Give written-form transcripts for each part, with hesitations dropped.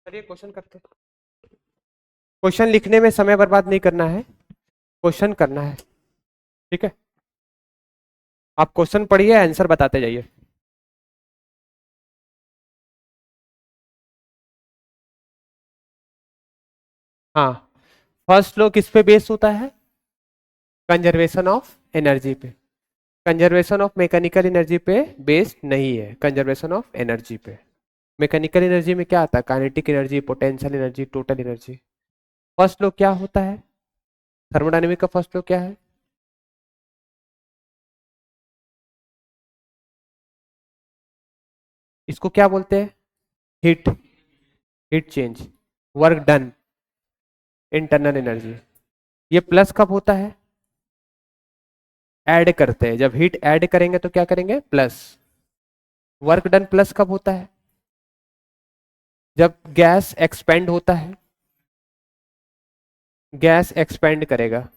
चलिए क्वेश्चन करते हैं। क्वेश्चन लिखने में समय बर्बाद नहीं करना है, क्वेश्चन करना है। ठीक है, आप क्वेश्चन पढ़िए, आंसर बताते जाइए। हाँ, फर्स्ट लॉ किस पे बेस्ड होता है? कंजर्वेशन ऑफ एनर्जी पे। कंजर्वेशन ऑफ मैकेनिकल एनर्जी पे बेस्ड नहीं है, कंजर्वेशन ऑफ एनर्जी पे। मैकेनिकल एनर्जी में क्या आता है? Kinetic energy, potential energy, total energy. First law क्या होता है? थर्मोडायनेमिक का फर्स्ट लॉ क्या है? इसको क्या बोलते हैं? Heat, heat change, work done, internal energy. ये प्लस कब होता है? ऐड करते हैं, जब हीट ऐड करेंगे तो क्या करेंगे? प्लस। वर्क डन प्लस कब होता है? जब गैस एक्सपेंड होता है, गैस एक्सपेंड करेगा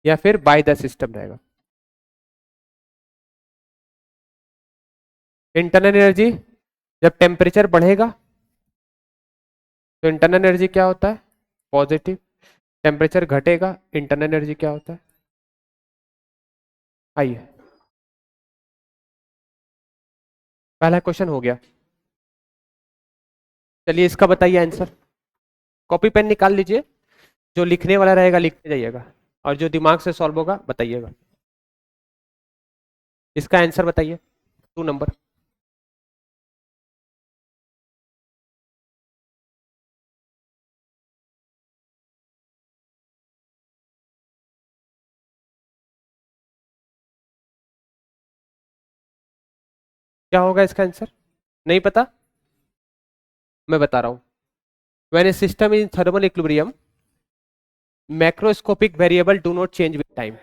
या फिर बाय द सिस्टम रहेगा। इंटरनल एनर्जी, जब टेम्परेचर बढ़ेगा तो इंटरनल एनर्जी क्या होता है? पॉजिटिव। टेम्परेचर घटेगा, इंटरनल एनर्जी क्या होता है? आइए, पहला क्वेश्चन हो गया। चलिए इसका बताइए आंसर। कॉपी पेन निकाल लीजिए, जो लिखने वाला रहेगा लिखते जाइएगा, और जो दिमाग से सॉल्व होगा बताइएगा। इसका आंसर बताइए, 2 नंबर। क्या होगा इसका आंसर? नहीं पता? मैं बता रहा हूं। When a system in thermal equilibrium, macroscopic variable do not change with time.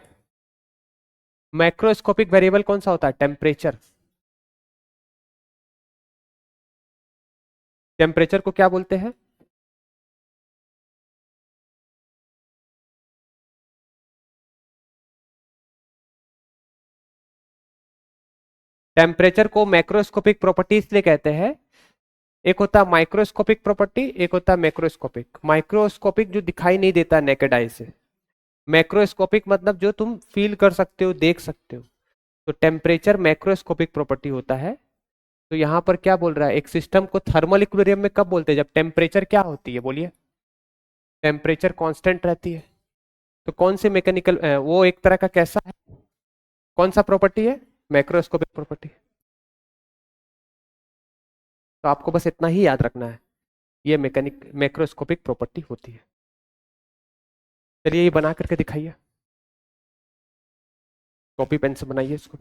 Macroscopic variable कौन सा होता है? टेम्परेचर। टेम्परेचर को क्या बोलते हैं? टेम्परेचर को मैक्रोस्कोपिक प्रॉपर्टी इसलिए कहते हैं, एक होता है माइक्रोस्कोपिक प्रॉपर्टी, एक होता है मैक्रोस्कोपिक। माइक्रोस्कोपिक जो दिखाई नहीं देता नेकेड आई से, मैक्रोस्कोपिक मतलब जो तुम फील कर सकते हो, देख सकते हो। तो टेम्परेचर मैक्रोस्कोपिक प्रॉपर्टी होता है। तो यहां पर क्या बोल रहा है? एक सिस्टम को थर्मल इक्विलिब्रियम में कब बोलते हैं? जब टेम्परेचर क्या होती है, बोलिए? टेम्परेचर कांस्टेंट रहती है। तो कौन से मैकेनिकल, वो एक तरह का कैसा है, कौन सा प्रॉपर्टी है? Macroscopic property. तो आपको बस इतना ही याद रखना है, ये मैकेनिक मैक्रोस्कोपिक प्रॉपर्टी होती है। चलिए ये बना करके दिखाइए, कॉपी पेन से बनाइए इसको।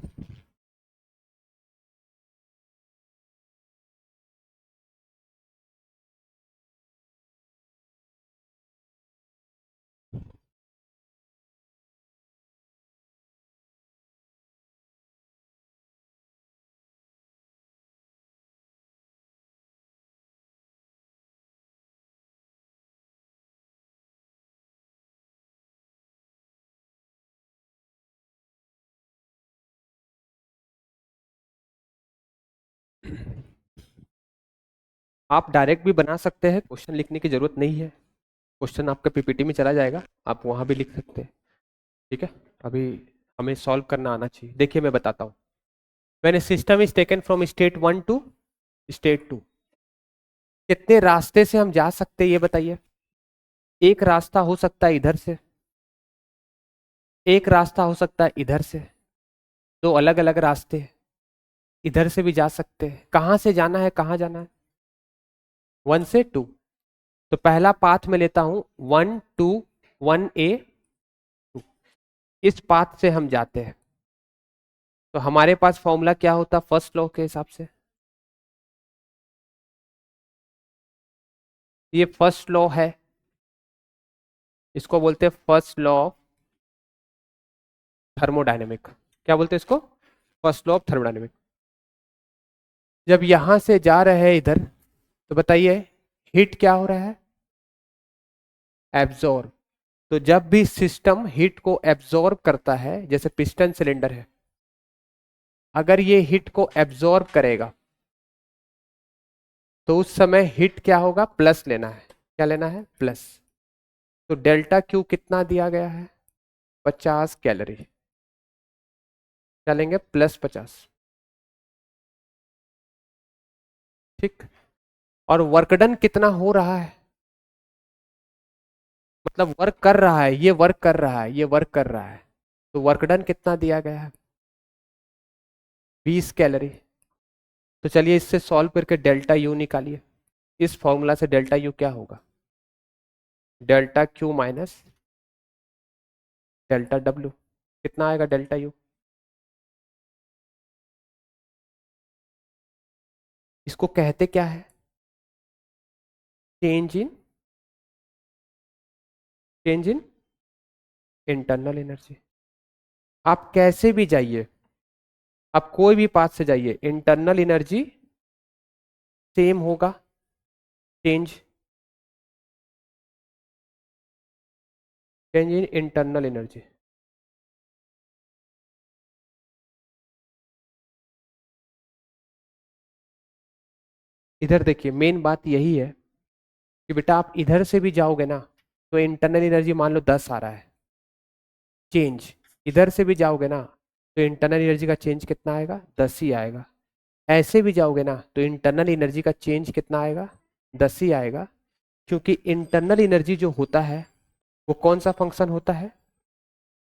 आप डायरेक्ट भी बना सकते हैं, क्वेश्चन लिखने की जरूरत नहीं है। क्वेश्चन आपका पीपीटी में चला जाएगा, आप वहां भी लिख सकते हैं। ठीक है, अभी हमें सॉल्व करना आना चाहिए। देखिए मैं बताता हूँ। When a system is taken from state 1 to state 2, कितने रास्ते से हम जा सकते हैं ये बताइए? एक रास्ता हो सकता है इधर से, एक रास्ता हो सकता है इधर से, दो अलग अलग रास्ते हैं। इधर से भी जा सकते हैं। कहाँ से जाना है, कहाँ जाना है? 1 से 2। तो पहला पाथ में लेता हूं 1 2, 1A 2। इस पाथ से हम जाते हैं, तो हमारे पास फॉर्मूला क्या होता फर्स्ट लॉ के हिसाब से? ये फर्स्ट लॉ है, इसको बोलते हैं फर्स्ट लॉ ऑफ थर्मोडायनेमिक। क्या बोलते हैं इसको? First law of thermodynamic. जब यहां से जा रहे हैं इधर, तो बताइए हीट क्या हो रहा है? एब्जॉर्ब। तो जब भी सिस्टम हीट को एब्जॉर्ब करता है, जैसे पिस्टन सिलेंडर है, अगर ये हीट को एब्जॉर्ब करेगा तो उस समय हिट क्या होगा, प्लस लेना है। क्या लेना है, प्लस। तो डेल्टा क्यू कितना दिया गया है, 50 कैलोरी। क्या लेंगे, +50। ठीक। और वर्क डन कितना हो रहा है, मतलब वर्क कर रहा है, ये वर्क कर रहा है, ये वर्क कर रहा है। तो वर्क डन कितना दिया गया है, 20 कैलोरी। तो चलिए इससे सॉल्व करके डेल्टा यू निकालिए। इस फॉर्मूला से डेल्टा यू क्या होगा, delta Q minus delta W. कितना आएगा डेल्टा यू, इसको कहते क्या है, change in change in internal energy. आप कैसे भी जाइए, आप कोई भी पाथ से जाइए, इंटरनल एनर्जी सेम होगा। Change change in internal energy. इधर देखिए, मेन बात यही है कि बेटा आप इधर से भी जाओगे ना, तो इंटरनल एनर्जी मान लो 10 आ रहा है चेंज, इधर से भी जाओगे ना तो इंटरनल एनर्जी का चेंज कितना आएगा, 10 ही आएगा। ऐसे भी जाओगे ना तो इंटरनल एनर्जी का चेंज कितना आएगा, 10 ही आएगा। क्योंकि इंटरनल एनर्जी जो होता है वो कौन सा फंक्शन होता है,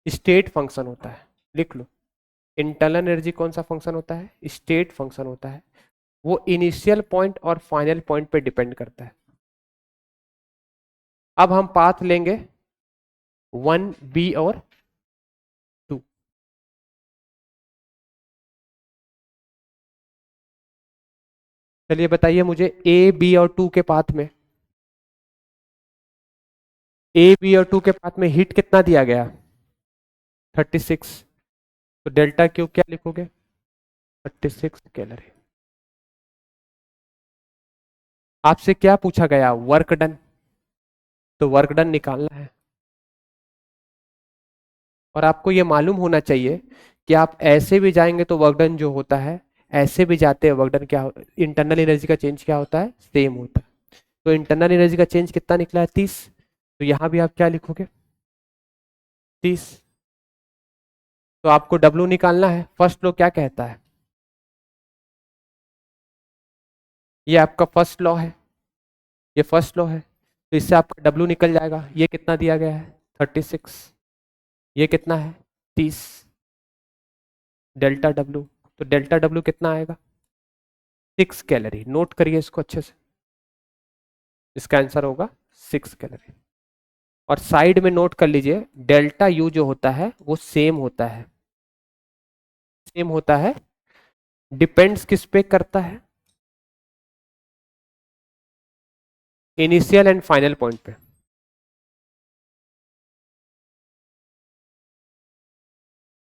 स्टेट फंक्शन होता है। लिख लो, इंटरनल एनर्जी कौन सा फंक्शन होता है, स्टेट फंक्शन होता है। वो इनिशियल पॉइंट और फाइनल पॉइंट पे डिपेंड करता है। अब हम पाथ लेंगे 1 B और 2। चलिए बताइए मुझे, A B और 2 के पाथ में, A B और 2 के पाथ में हीट कितना दिया गया, 36। तो डेल्टा क्यू क्या लिखोगे, 36 कैलोरी। आपसे क्या पूछा गया, वर्क डन। तो वर्क डन निकालना है। और आपको ये मालूम होना चाहिए कि आप ऐसे भी जाएंगे तो वर्क डन जो होता है, ऐसे भी जाते हैं वर्क डन क्या, इंटरनल एनर्जी का चेंज क्या होता है, सेम होता है। तो इंटरनल एनर्जी का चेंज कितना निकला है, 30। तो यहां भी आप क्या लिखोगे, 30। तो आपको डब्ल्यू निकालना है। फर्स्ट लॉ क्या कहता है, ये आपका फर्स्ट लॉ है, ये फर्स्ट लॉ है। तो इससे आपका डब्ल्यू निकल जाएगा। ये कितना दिया गया है, 36। ये कितना है, 30। डेल्टा डब्ल्यू, तो डेल्टा डब्ल्यू कितना आएगा, 6 कैलोरी। नोट करिए इसको अच्छे से, इसका आंसर होगा 6 कैलोरी। और साइड में नोट कर लीजिए, डेल्टा यू जो होता है वो सेम होता है, सेम होता है। डिपेंड्स किस पे करता है, इनिशियल एंड फाइनल पॉइंट पे।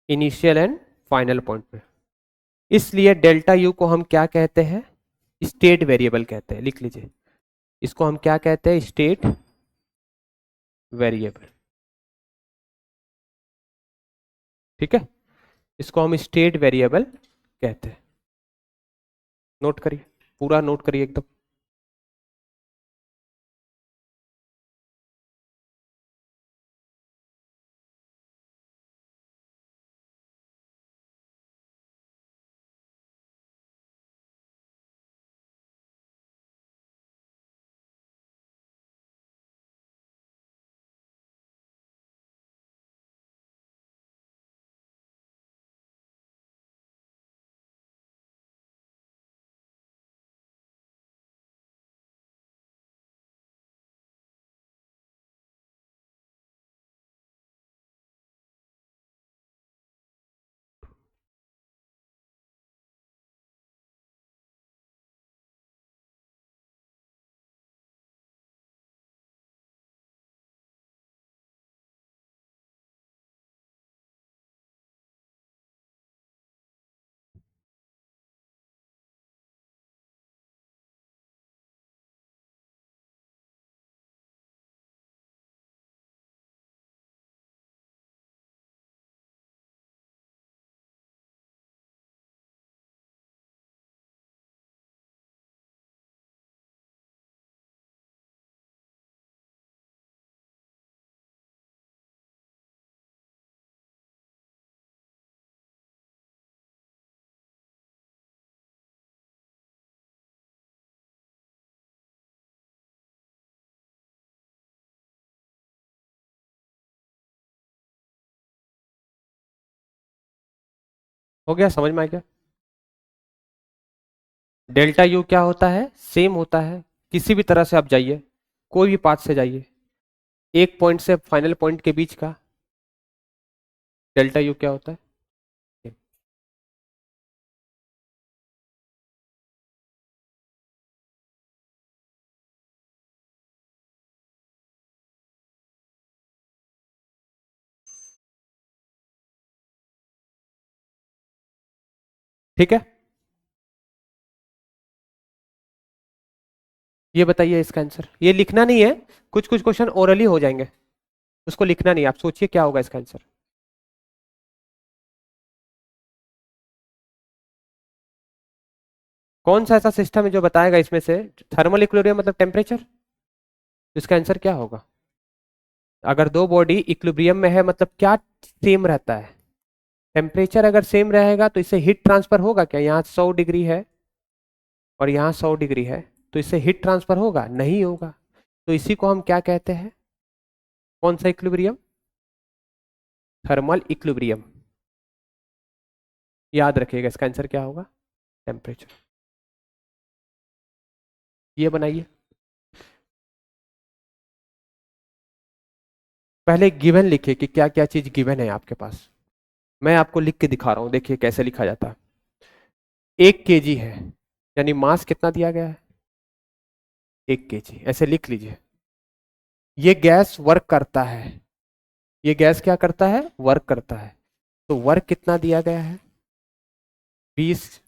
इनिशियल एंड फाइनल पॉइंट पे। इसलिए डेल्टा यू को हम क्या कहते हैं, स्टेट वेरिएबल कहते हैं। लिख लीजिए, इसको हम क्या कहते हैं, स्टेट वेरिएबल। ठीक है, इसको हम स्टेट वेरिएबल कहते हैं। नोट करिए, पूरा नोट करिए एकदम। हो गया, समझ में आ गया? डेल्टा यू क्या होता है? सेम होता है, किसी भी तरह से आप जाइए, कोई भी पाथ से जाइए, एक पॉइंट से फाइनल पॉइंट के बीच का डेल्टा यू क्या होता है? ठीक है, ये बताइए इसका आंसर। ये लिखना नहीं है, कुछ कुछ क्वेश्चन ओरली हो जाएंगे, उसको लिखना नहीं, आप सोचिए क्या होगा इसका आंसर। कौन सा ऐसा सिस्टम है जो बताएगा इसमें से थर्मल इक्विलिब्रियम मतलब टेम्परेचर? इसका आंसर क्या होगा? अगर दो बॉडी इक्विलिब्रियम में है मतलब क्या सेम रहता है? टेम्परेचर अगर सेम रहेगा तो इससे हीट ट्रांसफर होगा क्या? यहाँ 100 डिग्री है और यहाँ 100 डिग्री है, तो इससे हीट ट्रांसफर होगा? नहीं होगा। तो इसी को हम क्या कहते हैं? कौन सा इक्विलिब्रियम? Thermal equilibrium. याद रखिएगा इसका आंसर क्या होगा? टेम्परेचर। ये बनाइए। पहले गिवन लिखिए कि क्या क्या चीज गिवन है आपके पास। मैं आपको लिख के दिखा रहा हूं, देखिए कैसे लिखा जाता है। 1 kg है, यानी मास कितना दिया गया है? 1 kg, ऐसे लिख लीजिए। ये गैस वर्क करता है, ये गैस क्या करता है? वर्क करता है। तो वर्क कितना दिया गया है? 20।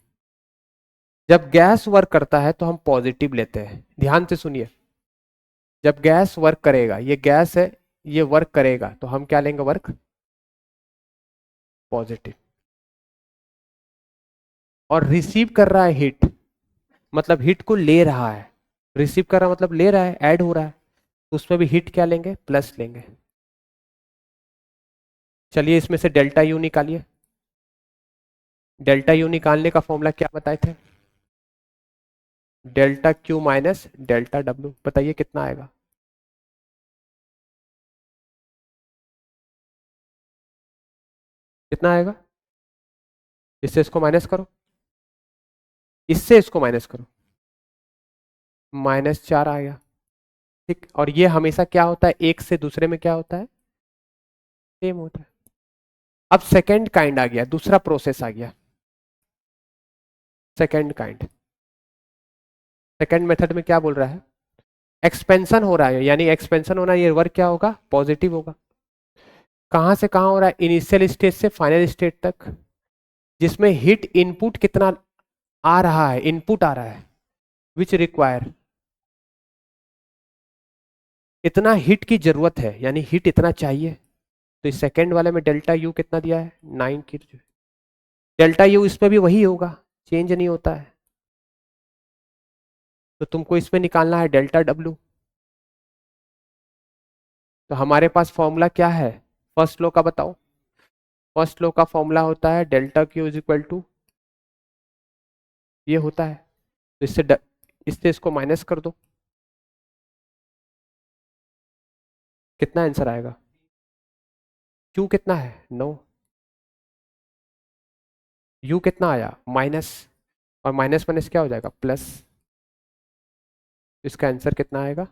जब गैस वर्क करता है तो हम पॉजिटिव लेते हैं, ध्यान से सुनिए। जब गैस वर्क करेगा, ये गैस है, ये वर्क करेगा तो हम क्या लेंगे? Work positive. और रिसीव कर रहा है हीट, मतलब हीट को ले रहा है। रिसीव कर रहा मतलब ले रहा है, ऐड हो रहा है, तो उसमें भी हीट क्या लेंगे? प्लस लेंगे। चलिए इसमें से डेल्टा यू निकालिए। डेल्टा यू निकालने का फॉर्मूला क्या बताए थे? Delta Q minus delta W. बताइए कितना आएगा? कितना आएगा? इससे इसको माइनस करो, इससे इसको माइनस करो, -4 आएगा। ठीक, और ये हमेशा क्या होता है? एक से दूसरे में क्या होता है? सेम होता है। अब सेकेंड काइंड आ गया, दूसरा प्रोसेस आ गया, सेकेंड काइंड। सेकेंड मेथड में क्या बोल रहा है? एक्सपेंशन हो रहा है, यानी एक्सपेंशन होना, ये वर्क क्या होगा? पॉजिटिव होगा। कहां से कहां हो रहा है? इनिशियल स्टेज से फाइनल स्टेज तक, जिसमें हीट इनपुट कितना आ रहा है? इनपुट आ रहा है, विच रिक्वायर, इतना हीट की जरूरत है, यानी हीट इतना चाहिए। तो इस सेकेंड वाले में डेल्टा यू कितना दिया है? 9 की। डेल्टा यू इसमें भी वही होगा, चेंज नहीं होता है। तो तुमको इसमें निकालना है डेल्टा डब्ल्यू। तो हमारे पास फॉर्मूला क्या है फर्स्ट लॉ का? बताओ। फर्स्ट लॉ का फॉर्मूला होता है delta Q is equal to, ये होता है। तो इससे इसको माइनस कर दो, कितना आंसर आएगा? क्यू कितना है? 9। यू कितना आया? माइनस, और माइनस माइनस क्या हो जाएगा? प्लस। इसका आंसर कितना आएगा?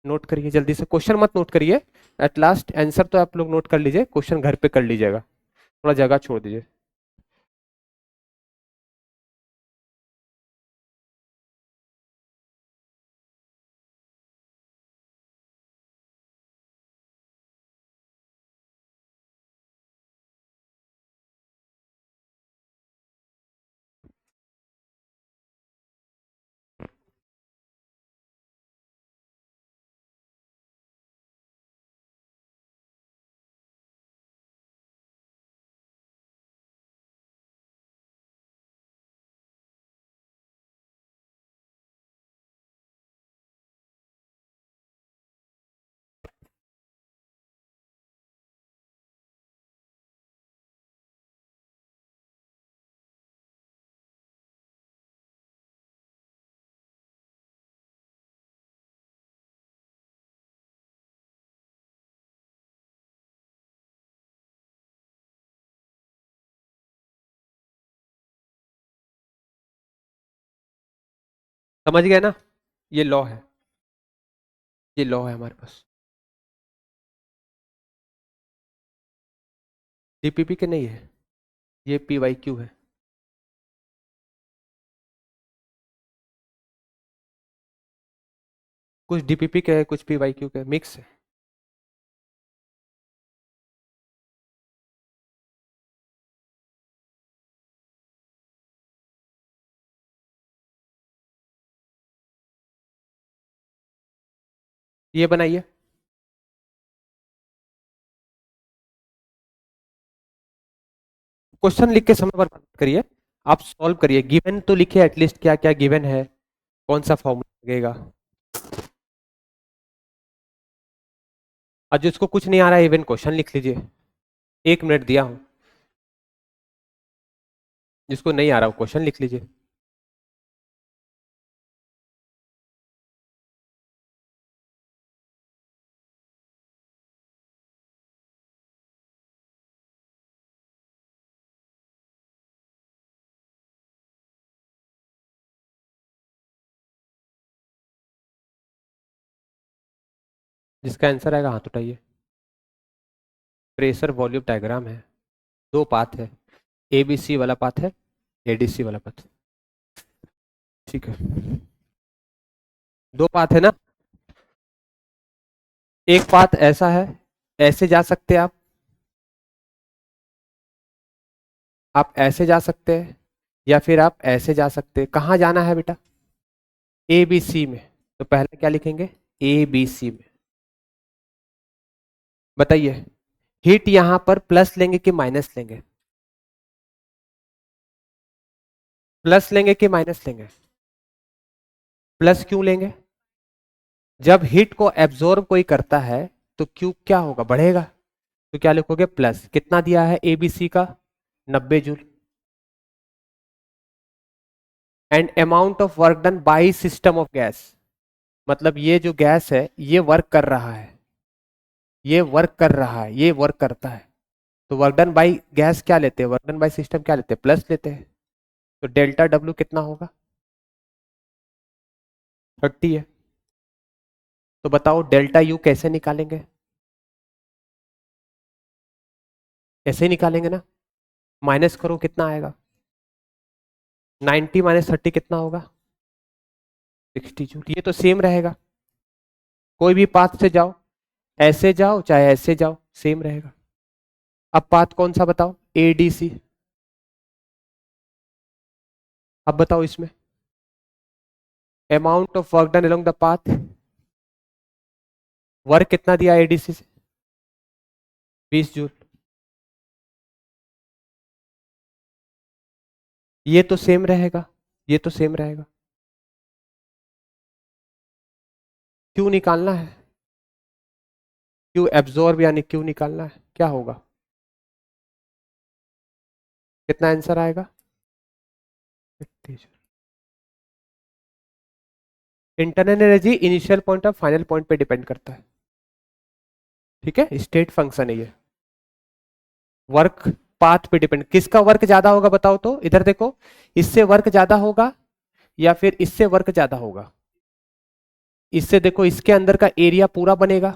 नोट करिए जल्दी से, क्वेश्चन मत नोट करिए, एट लास्ट आंसर तो आप लोग नोट कर लीजिए, क्वेश्चन घर पे कर लीजिएगा, थोड़ा जगह छोड़ दीजिए। समझ गए ना? ये लॉ है, ये लॉ है हमारे पास। डीपीपी के नहीं है, ये पीवाईक्यू है। कुछ डीपीपी के है, कुछ पीवाईक्यू के, मिक्स है। ये बनाइए। क्वेश्चन लिख के समय बर्बाद करिए, आप सॉल्व करिए। गिवन तो लिखिए एटलीस्ट, क्या क्या गिवन है, कौन सा फॉर्मूला लगेगा। और जिसको कुछ नहीं आ रहा है इवन क्वेश्चन लिख लीजिए, 1 मिनट दिया हूं। जिसको नहीं आ रहा वो क्वेश्चन लिख लीजिए। जिसका आंसर आएगा हाथ उठाइए। प्रेशर वॉल्यूम डायग्राम है, 2 पाथ है, एबीसी वाला पाथ है, एडीसी वाला पाथ। ठीक है, 2 पाथ है ना। एक पाथ ऐसा है, ऐसे जा सकते हैं आप ऐसे जा सकते हैं, या फिर आप ऐसे जा सकते हैं। कहाँ जाना है बेटा? ए बी सी में। तो पहले क्या लिखेंगे? ए बी सी में। बताइए, हीट यहां पर प्लस लेंगे कि माइनस लेंगे? प्लस लेंगे कि माइनस लेंगे? प्लस क्यों लेंगे? जब हीट को एब्जॉर्ब कोई करता है तो क्यू क्या होगा? बढ़ेगा। तो क्या लिखोगे? प्लस। कितना दिया है एबीसी का? 90 joule. And amount of work done by system of gas, मतलब ये जो गैस है ये वर्क कर रहा है, ये वर्क कर रहा है, ये वर्क करता है। तो वर्क डन बाई गैस क्या लेते हैं? वर्क डन बाई सिस्टम क्या लेते हैं? प्लस लेते हैं। तो डेल्टा डब्ल्यू कितना होगा? 30 है। तो बताओ डेल्टा यू कैसे निकालेंगे? ऐसे ही निकालेंगे ना। माइनस करो, कितना आएगा? 90 माइनस 30 कितना होगा? 60 जूल। ये तो सेम रहेगा, कोई भी पाथ से जाओ, ऐसे जाओ चाहे ऐसे जाओ, सेम रहेगा। अब पाथ कौन सा बताओ? एडीसी। अब बताओ इसमें amount of work done along the path, work कितना दिया एडीसी से? 20 जूल। ये तो सेम रहेगा, ये तो सेम रहेगा। क्यों निकालना है? क्यों एब्जॉर्ब यानी क्यों निकालना है? क्या होगा? कितना आंसर आएगा? 50 joule. Internal energy initial point और फाइनल पॉइंट पे डिपेंड करता है। ठीक है, स्टेट फंक्शन है ये। वर्क पाथ पे डिपेंड, किसका वर्क ज्यादा होगा बताओ तो? इधर देखो, इससे वर्क ज्यादा होगा या फिर इससे वर्क ज्यादा होगा? इससे देखो, इसके अंदर का एरिया पूरा बनेगा,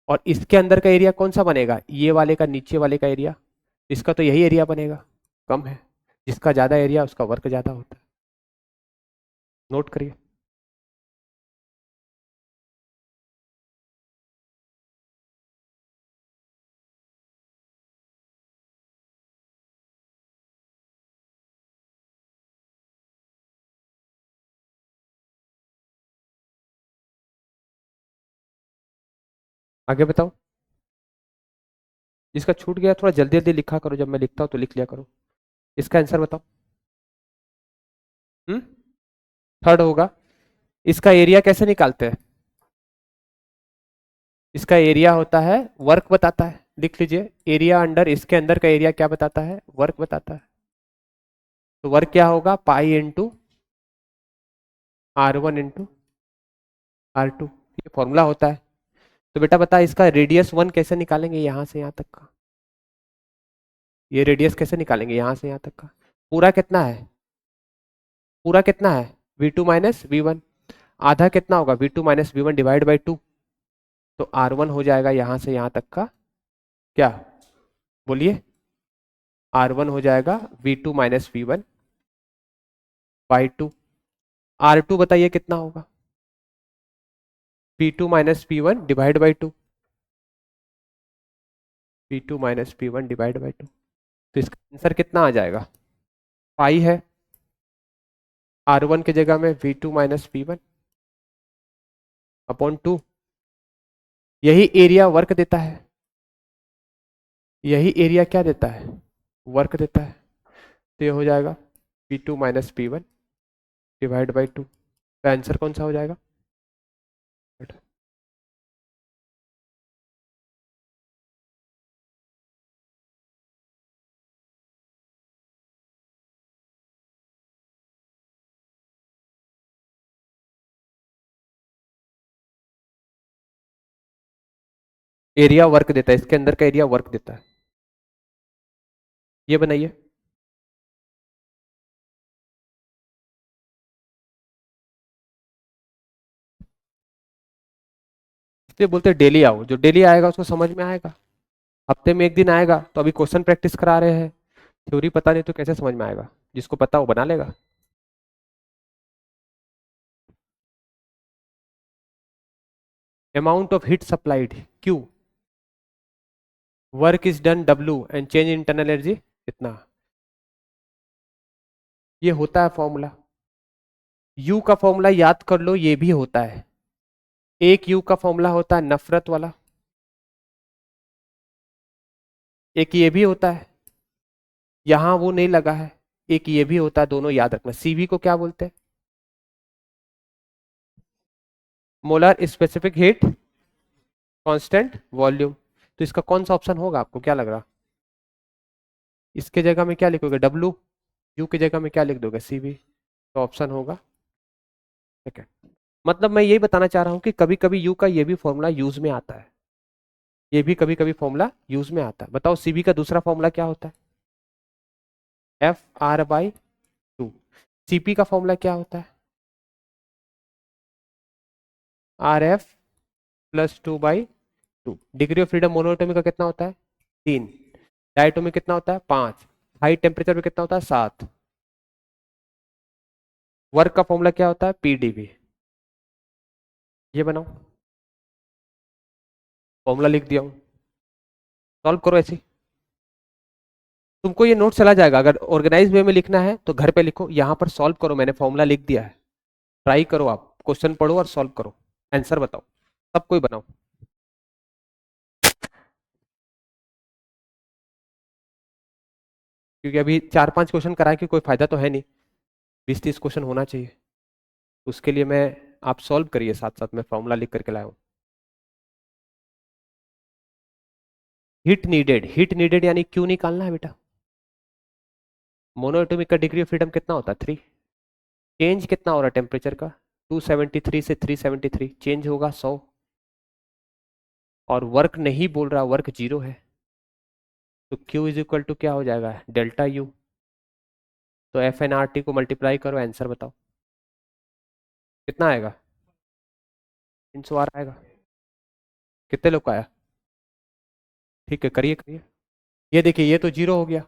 और इसके अंदर का एरिया कौन सा बनेगा? ये वाले का, नीचे वाले का एरिया। इसका तो यही एरिया बनेगा, कम है। जिसका ज्यादा एरिया उसका वर्क ज्यादा होता है। नोट करिए। आगे बताओ। जिसका छूट गया थोड़ा जल्दी जल्दी लिखा करो, जब मैं लिखता हूं तो लिख लिया करो। इसका आंसर बताओ। हम्म, थर्ड होगा। इसका एरिया कैसे निकालते हैं? इसका एरिया होता है, वर्क बताता है, लिख लीजिए। एरिया अंडर, इसके अंदर का एरिया क्या बताता है? वर्क बताता है। तो वर्क क्या होगा? Pi into R1 into R2, ये फॉर्मूला होता है। तो बेटा बता, इसका रेडियस 1 कैसे निकालेंगे? यहां से यहां तक का। ये रेडियस कैसे निकालेंगे? यहां से यहां तक का। पूरा कितना है? पूरा कितना है? V2 माइनस V1, आधा कितना होगा V2 minus V1 divide by 2, तो R1 हो जाएगा यहां से यहां तक का क्या, बोलिए, R1 हो जाएगा V2 minus V1 by 2। R2 बताइए कितना होगा, P2 minus P1 divide by 2, P2 minus P1 divide by 2, तो इसका आंसर कितना आ जाएगा, पाई है, R1 की जगह में V2 माइनस P1 अपॉन 2, यही एरिया वर्क देता है, यही एरिया क्या देता है, वर्क देता है, तो ये हो जाएगा P2 minus P1 divide by 2, तो आंसर कौन सा हो जाएगा, एरिया वर्क देता है, इसके अंदर का एरिया वर्क देता है, ये बनाइए। इसलिए बोलते हैं डेली आओ, जो डेली आएगा उसको समझ में आएगा, हफ्ते में एक दिन आएगा तो अभी क्वेश्चन प्रैक्टिस करा रहे हैं, थ्योरी पता नहीं तो कैसे समझ में आएगा, जिसको पता वो बना लेगा। Amount of heat supplied Q, work is done W and change internal energy कितना, ये होता है फॉर्मूला, U का फॉर्मूला याद कर लो, ये भी होता है, एक U का फॉर्मूला होता है नफरत वाला, एक ये भी होता है, यहां वो नहीं लगा है, एक ये भी होता है, दोनों याद रखना। CV को क्या बोलते हैं, molar specific heat constant volume, तो इसका कौन सा ऑप्शन होगा, आपको क्या लग रहा, इसके जगह में क्या लिखोगे W, U की जगह में क्या लिख दोगे CV, तो ऑप्शन होगा, ठीक है। मतलब मैं यही बताना चाह रहा हूं कि कभी कभी U का ये भी फॉर्मूला यूज में आता है, ये भी कभी कभी फॉर्मूला यूज में आता है। बताओ CV का दूसरा फॉर्मूला क्या होता है, FR/2, CP का फॉर्मूला क्या होता है, RF+2/2, degree of freedom monoatomic का कितना होता है 3, डायटोमिक कितना होता है 5, हाई टेम्परेचर पे कितना होता है 7, वर्क का फॉर्मूला क्या होता है PdV, ये बनाओ, फॉर्मूला लिख दिया हूं, सॉल्व करो ऐसे, तुमको ये नोट चला जाएगा, अगर ऑर्गेनाइज वे में लिखना है तो घर पे लिखो, यहां पर सॉल्व करो, मैंने फॉर्मूला लिख दिया है, ट्राई करो, आप क्वेश्चन पढ़ो और सॉल्व करो, आंसर बताओ, सब कोई बनाओ। क्योंकि अभी 4-5 क्वेश्चन कराए कि कोई फायदा तो है नहीं, 20-30 क्वेश्चन होना चाहिए, उसके लिए मैं, आप सॉल्व करिए साथ साथ, मैं फॉर्मूला लिख करके लाया हूं। हीट नीडेड यानी क्यों निकालना है बेटा, मोनोएटॉमिक का डिग्री ऑफ फ्रीडम कितना होता है 3, चेंज कितना हो रहा है टेम्परेचर का 273 से 373, चेंज होगा 100, और वर्क नहीं बोल रहा, वर्क 0 है, तो Q इज इक्वल टू क्या हो जाएगा डेल्टा U, तो FnRT को मल्टीप्लाई करो, आंसर बताओ कितना आएगा, 300 आ आएगा, कितने लोग का आया, ठीक है करिए करिए, ये देखिए ये तो 0 हो गया,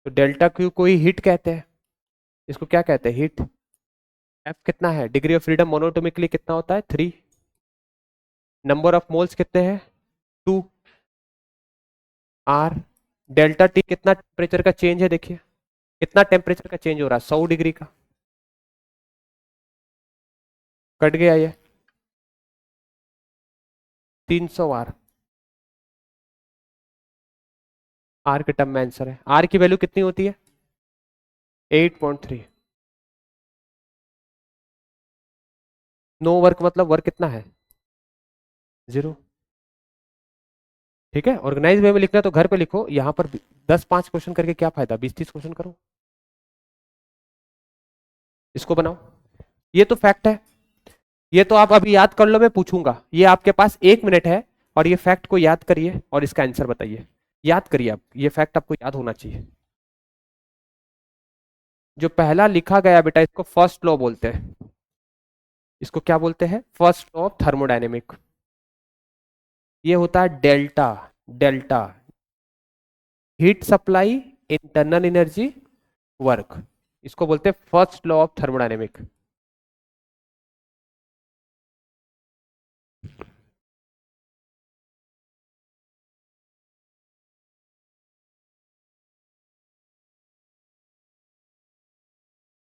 तो डेल्टा Q को ही हीट कहते हैं, इसको क्या कहते हैं हीट, F कितना है, डिग्री ऑफ फ्रीडम मोनोटोमिकली कितना होता है 3, नंबर ऑफ मोल्स कितने हैं 2, R, डेल्टा T कितना टेम्परेचर का चेंज है, देखिए कितना टेम्परेचर का चेंज हो रहा है 100 डिग्री का, कट गया ये 300 R, R के टर्म में आंसर है, R की वैल्यू कितनी होती है 8.3, नो वर्क मतलब वर्क कितना है 0, ठीक है। ऑर्गेनाइज वे में लिखना है तो घर पे लिखो, यहां पर 10-5 क्वेश्चन करके क्या फायदा, 20-30 क्वेश्चन करो, इसको बनाओ, ये तो फैक्ट है, ये तो आप अभी याद कर लो, मैं पूछूंगा, ये आपके पास 1 मिनट है, और ये फैक्ट को याद करिए और इसका आंसर बताइए, याद करिए आप, ये फैक्ट आपको याद होना चाहिए। जो पहला लिखा गया बेटा इसको फर्स्ट लॉ बोलते हैं। इसको क्या बोलते हैं? First law of thermodynamic. ये होता है delta. Delta heat supply, internal energy, work. इसको बोलते हैं फर्स्ट लॉ ऑफ थर्मोडायनेमिक।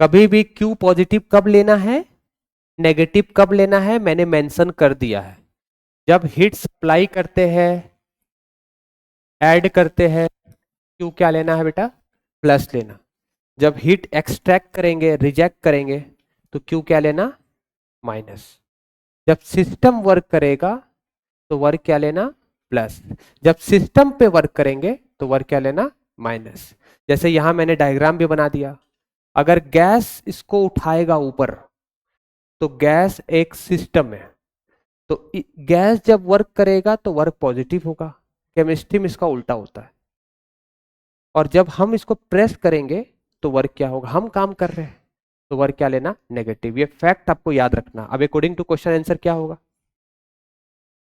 कभी भी Q पॉजिटिव कब लेना है, नेगेटिव कब लेना है, मैंने मेंशन कर दिया है। जब हीट सप्लाई करते हैं, ऐड करते हैं, Q क्या लेना है बेटा? प्लस लेना। जब हीट एक्सट्रैक्ट करेंगे, रिजेक्ट करेंगे, तो Q क्या लेना? माइनस। जब सिस्टम वर्क करेगा तो वर्क क्या लेना? प्लस। जब सिस्टम पे वर्क करेंगे तो वर्क क्या लेना? माइनस। जैसे यहां मैंने डायग्राम भी बना दिया। अगर गैस इसको उठाएगा ऊपर, तो गैस एक सिस्टम है, तो गैस जब वर्क करेगा तो वर्क पॉजिटिव होगा। केमिस्ट्री में इसका उल्टा होता है। और जब हम इसको प्रेस करेंगे तो वर्क क्या होगा? हम काम कर रहे हैं तो वर्क क्या लेना? नेगेटिव। ये फैक्ट आपको याद रखना। अब अकॉर्डिंग टू क्वेश्चन आंसर क्या होगा?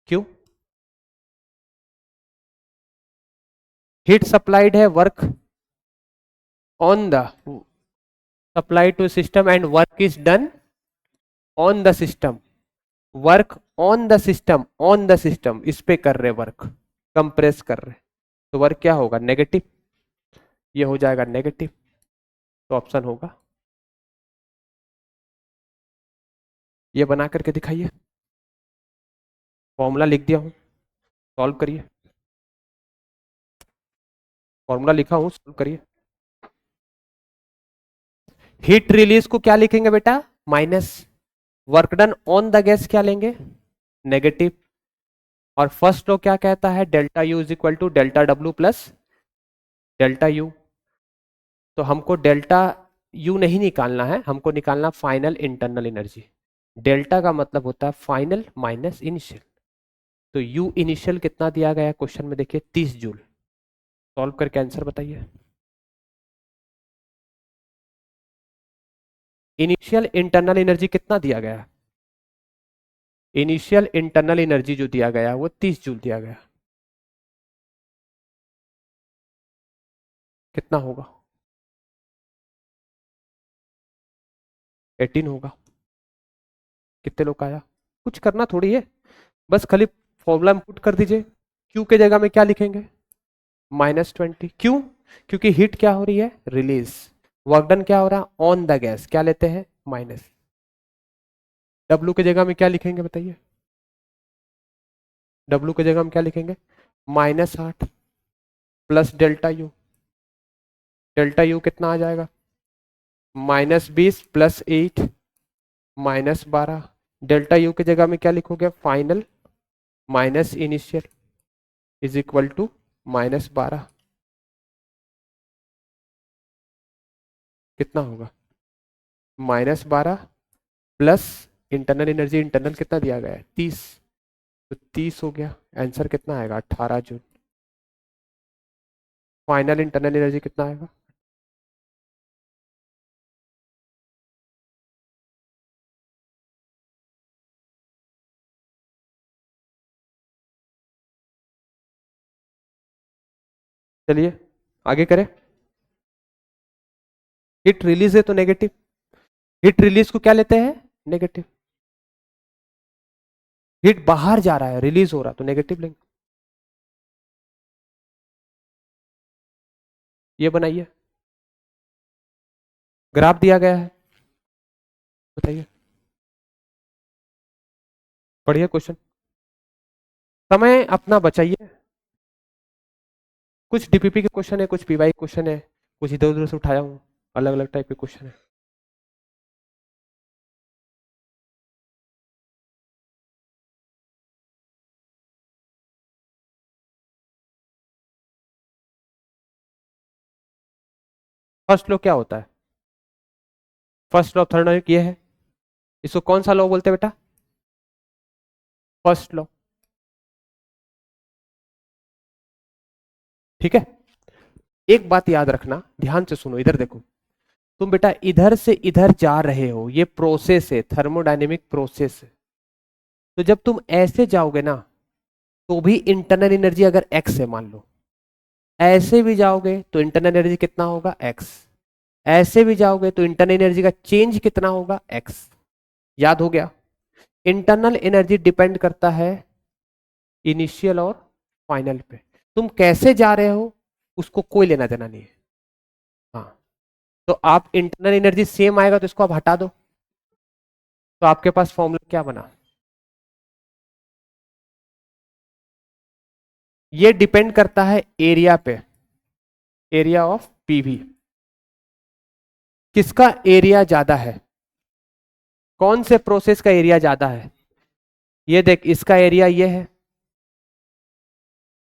क्यों? हीट सप्लाइड है, work on the supply to system and work is done on the system. Work on the system, on the system, इस पे कर रहे वर्क, कंप्रेस कर रहे, तो वर्क क्या होगा? नेगेटिव। ये हो जाएगा नेगेटिव, तो ऑप्शन होगा। ये बना करके दिखाइए। फॉर्मूला लिख दिया हूं, सॉल्व करिए। फॉर्मूला लिखा हूं, सॉल्व करिए। हीट रिलीज को क्या लिखेंगे बेटा? Minus. Work done on the gas क्या लेंगे? नेगेटिव। और फर्स्ट लॉ क्या कहता है? Delta U is equal to delta W plus delta U. तो हमको डेल्टा यू नहीं निकालना है, हमको निकालना फाइनल इंटरनल एनर्जी। डेल्टा का मतलब होता है फाइनल माइनस इनिशियल। तो यू इनिशियल कितना दिया गया है क्वेश्चन में? देखिए 30 जूल। सॉल्व करके आंसर बताइए। इनिशियल इंटरनल एनर्जी कितना दिया गया है? इनिशियल इंटरनल एनर्जी जो दिया गया है वो 30 जूल दिया गया। कितना होगा? 18 होगा। कितने लोग का आया? कुछ करना थोड़ी है, बस खाली फॉर्मूला में पुट कर दीजिए। क्यू के जगह में क्या लिखेंगे? -20। क्यों? क्योंकि हीट क्या हो रही है? रिलीज। वर्क डन क्या हो रहा है? ऑन द गैस क्या लेते हैं? माइनस। डब्ल्यू की जगह में क्या लिखेंगे बताइए? डब्ल्यू की जगह में क्या लिखेंगे? -8 plus delta you. Delta U कितना आ जाएगा? -20 प्लस 8 -12। डेल्टा यू की जगह में क्या लिखोगे? Final minus initial is equal to -12। कितना होगा? -12 प्लस इंटरनल एनर्जी, इंटरनल कितना दिया गया है? 30। तो 30 हो गया। आंसर कितना आएगा? 18 जूल। फाइनल इंटरनल एनर्जी कितना आएगा? चलिए आगे करें। हीट रिलीज है तो नेगेटिव। हीट रिलीज को क्या लेते हैं? नेगेटिव। हीट बाहर जा रहा है, रिलीज हो रहा, तो नेगेटिव लेंगे। ये बनाइए, ग्राफ दिया गया है, बताइए। पढ़िए क्वेश्चन। समय अपना बचाइए। कुछ डीपीपी के क्वेश्चन है, कुछ पीवाई क्वेश्चन है, कुछ इधर उधर से उठाया हूं, अलग अलग टाइप के क्वेश्चन है। फर्स्ट लॉ क्या होता है? फर्स्ट लॉ ऑफ थर्मोडायनेमिक्स ये है। इसको कौन सा लॉ बोलते हैं बेटा? First law. ठीक है। एक बात याद रखना, ध्यान से सुनो, इधर देखो। तुम बेटा इधर से इधर जा रहे हो, ये प्रोसेस है, थर्मोडायनेमिक प्रोसेस है। तो जब तुम ऐसे जाओगे ना, तो भी इंटरनल एनर्जी अगर एक्स है मान लो, ऐसे भी जाओगे तो इंटरनल एनर्जी कितना होगा, एक्स। ऐसे भी जाओगे तो इंटरनल एनर्जी का चेंज कितना होगा, एक्स। याद हो गया? इंटरनल एनर्जी डिपेंड करता है इनिशियल और फाइनल पे। तुम कैसे जा रहे हो उसको कोई लेना देना नहीं है। हाँ, तो आप इंटरनल एनर्जी सेम आएगा तो इसको आप हटा दो, तो आपके पास फॉर्मूला क्या बना? ये डिपेंड करता है एरिया पे, एरिया ऑफ पीवी। किसका एरिया ज्यादा है, कौन से प्रोसेस का एरिया ज्यादा है? ये देख, इसका एरिया ये है,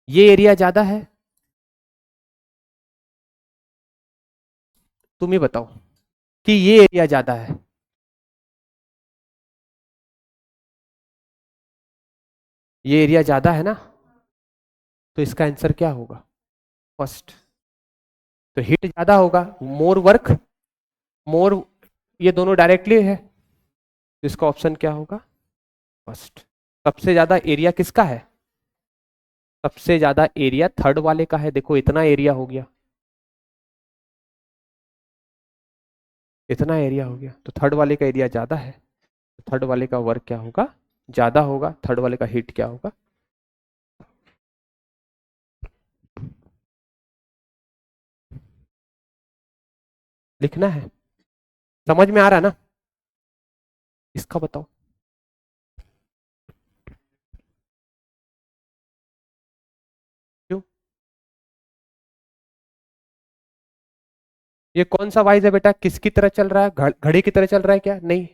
ये एरिया ज्यादा है। तुम ही बताओ कि ये एरिया ज्यादा है। ये एरिया ज्यादा है ना, तो इसका आंसर क्या होगा, फर्स्ट। तो हीट ज्यादा होगा, मोर वर्क, मोर, ये दोनों डायरेक्टली है, तो इसका ऑप्शन क्या होगा, फर्स्ट। सबसे ज्यादा एरिया किसका है, सबसे ज्यादा एरिया थर्ड वाले का है। देखो इतना एरिया हो गया, इतना एरिया हो गया, तो थर्ड वाले का एरिया ज्यादा है, तो थर्ड वाले का वर्क क्या होगा, ज्यादा होगा। थर्ड वाले का हीट क्या होगा। लिखना है, समझ में आ रहा है ना? इसका बताओ। क्यों? ये कौन सा वाइज है बेटा, किसकी तरह चल रहा है, घड़ी की तरह चल रहा है क्या? नहीं,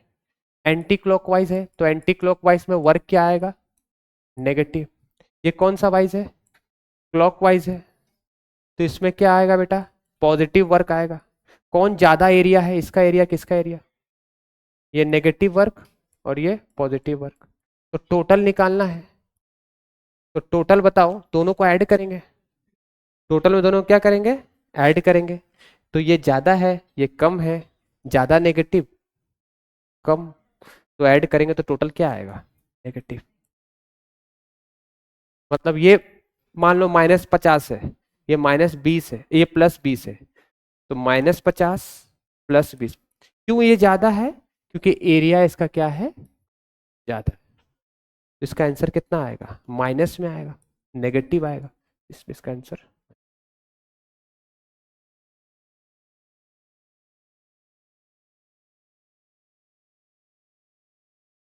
एंटी क्लॉकवाइज है, तो एंटी क्लॉकवाइज में वर्क क्या आएगा, नेगेटिव। ये कौन सा वाइज है, क्लॉकवाइज है, तो इसमें क्या आएगा बेटा, पॉजिटिव वर्क आएगा। कौन ज्यादा एरिया है, इसका एरिया, किसका एरिया, ये नेगेटिव वर्क और ये पॉजिटिव वर्क। तो टोटल निकालना है, तो टोटल बताओ, दोनों को ऐड करेंगे, टोटल में दोनों को क्या करेंगे, ऐड करेंगे। तो ये ज्यादा है, ये कम है, ज्यादा नेगेटिव, कम, तो ऐड करेंगे तो टोटल क्या आएगा, नेगेटिव। मतलब ये मान लो -50 है, ये -20 है, ये +20 है, तो -50 +20। क्यों ये ज्यादा है, क्योंकि एरिया इसका क्या है, ज्यादा। इसका आंसर कितना आएगा, माइनस में आएगा, नेगेटिव आएगा, इसका आंसर।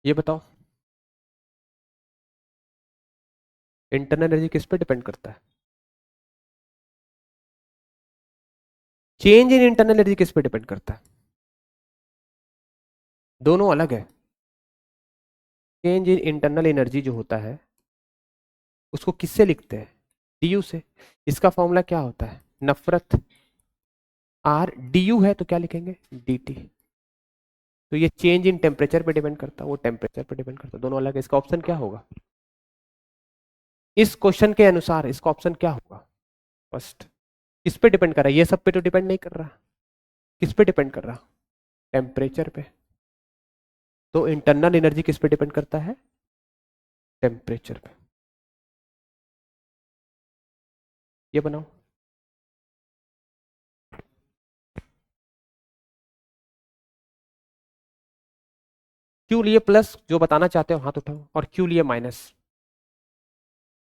ये बताओ, इंटरनल एनर्जी किस पे डिपेंड करता है, चेंज इन इंटरनल एनर्जी किस पे डिपेंड करता है? दोनों अलग है। चेंज इन इंटरनल एनर्जी जो होता है उसको किससे लिखते हैं, डी से। इसका फॉर्मूला क्या होता है, नफरत, आर, डी है तो क्या लिखेंगे, डी टी। तो ये चेंज इन टेम्परेचर पे डिपेंड करता है, वो टेम्परेचर पे डिपेंड करता है, दोनों अलग है। इसका ऑप्शन क्या होगा, इस क्वेश्चन के अनुसार इसका ऑप्शन क्या होगा, फर्स्ट। किस पे डिपेंड कर रहा है, ये सब पे तो डिपेंड नहीं कर रहा, किस पे डिपेंड कर रहा, टेम्परेचर पे। तो इंटरनल एनर्जी किस पे डिपेंड करता है, टेम्परेचर पे। ये बनाओ, क्यों लिए प्लस, जो बताना चाहते हो हाथ उठाओ, और क्यों लिए माइनस,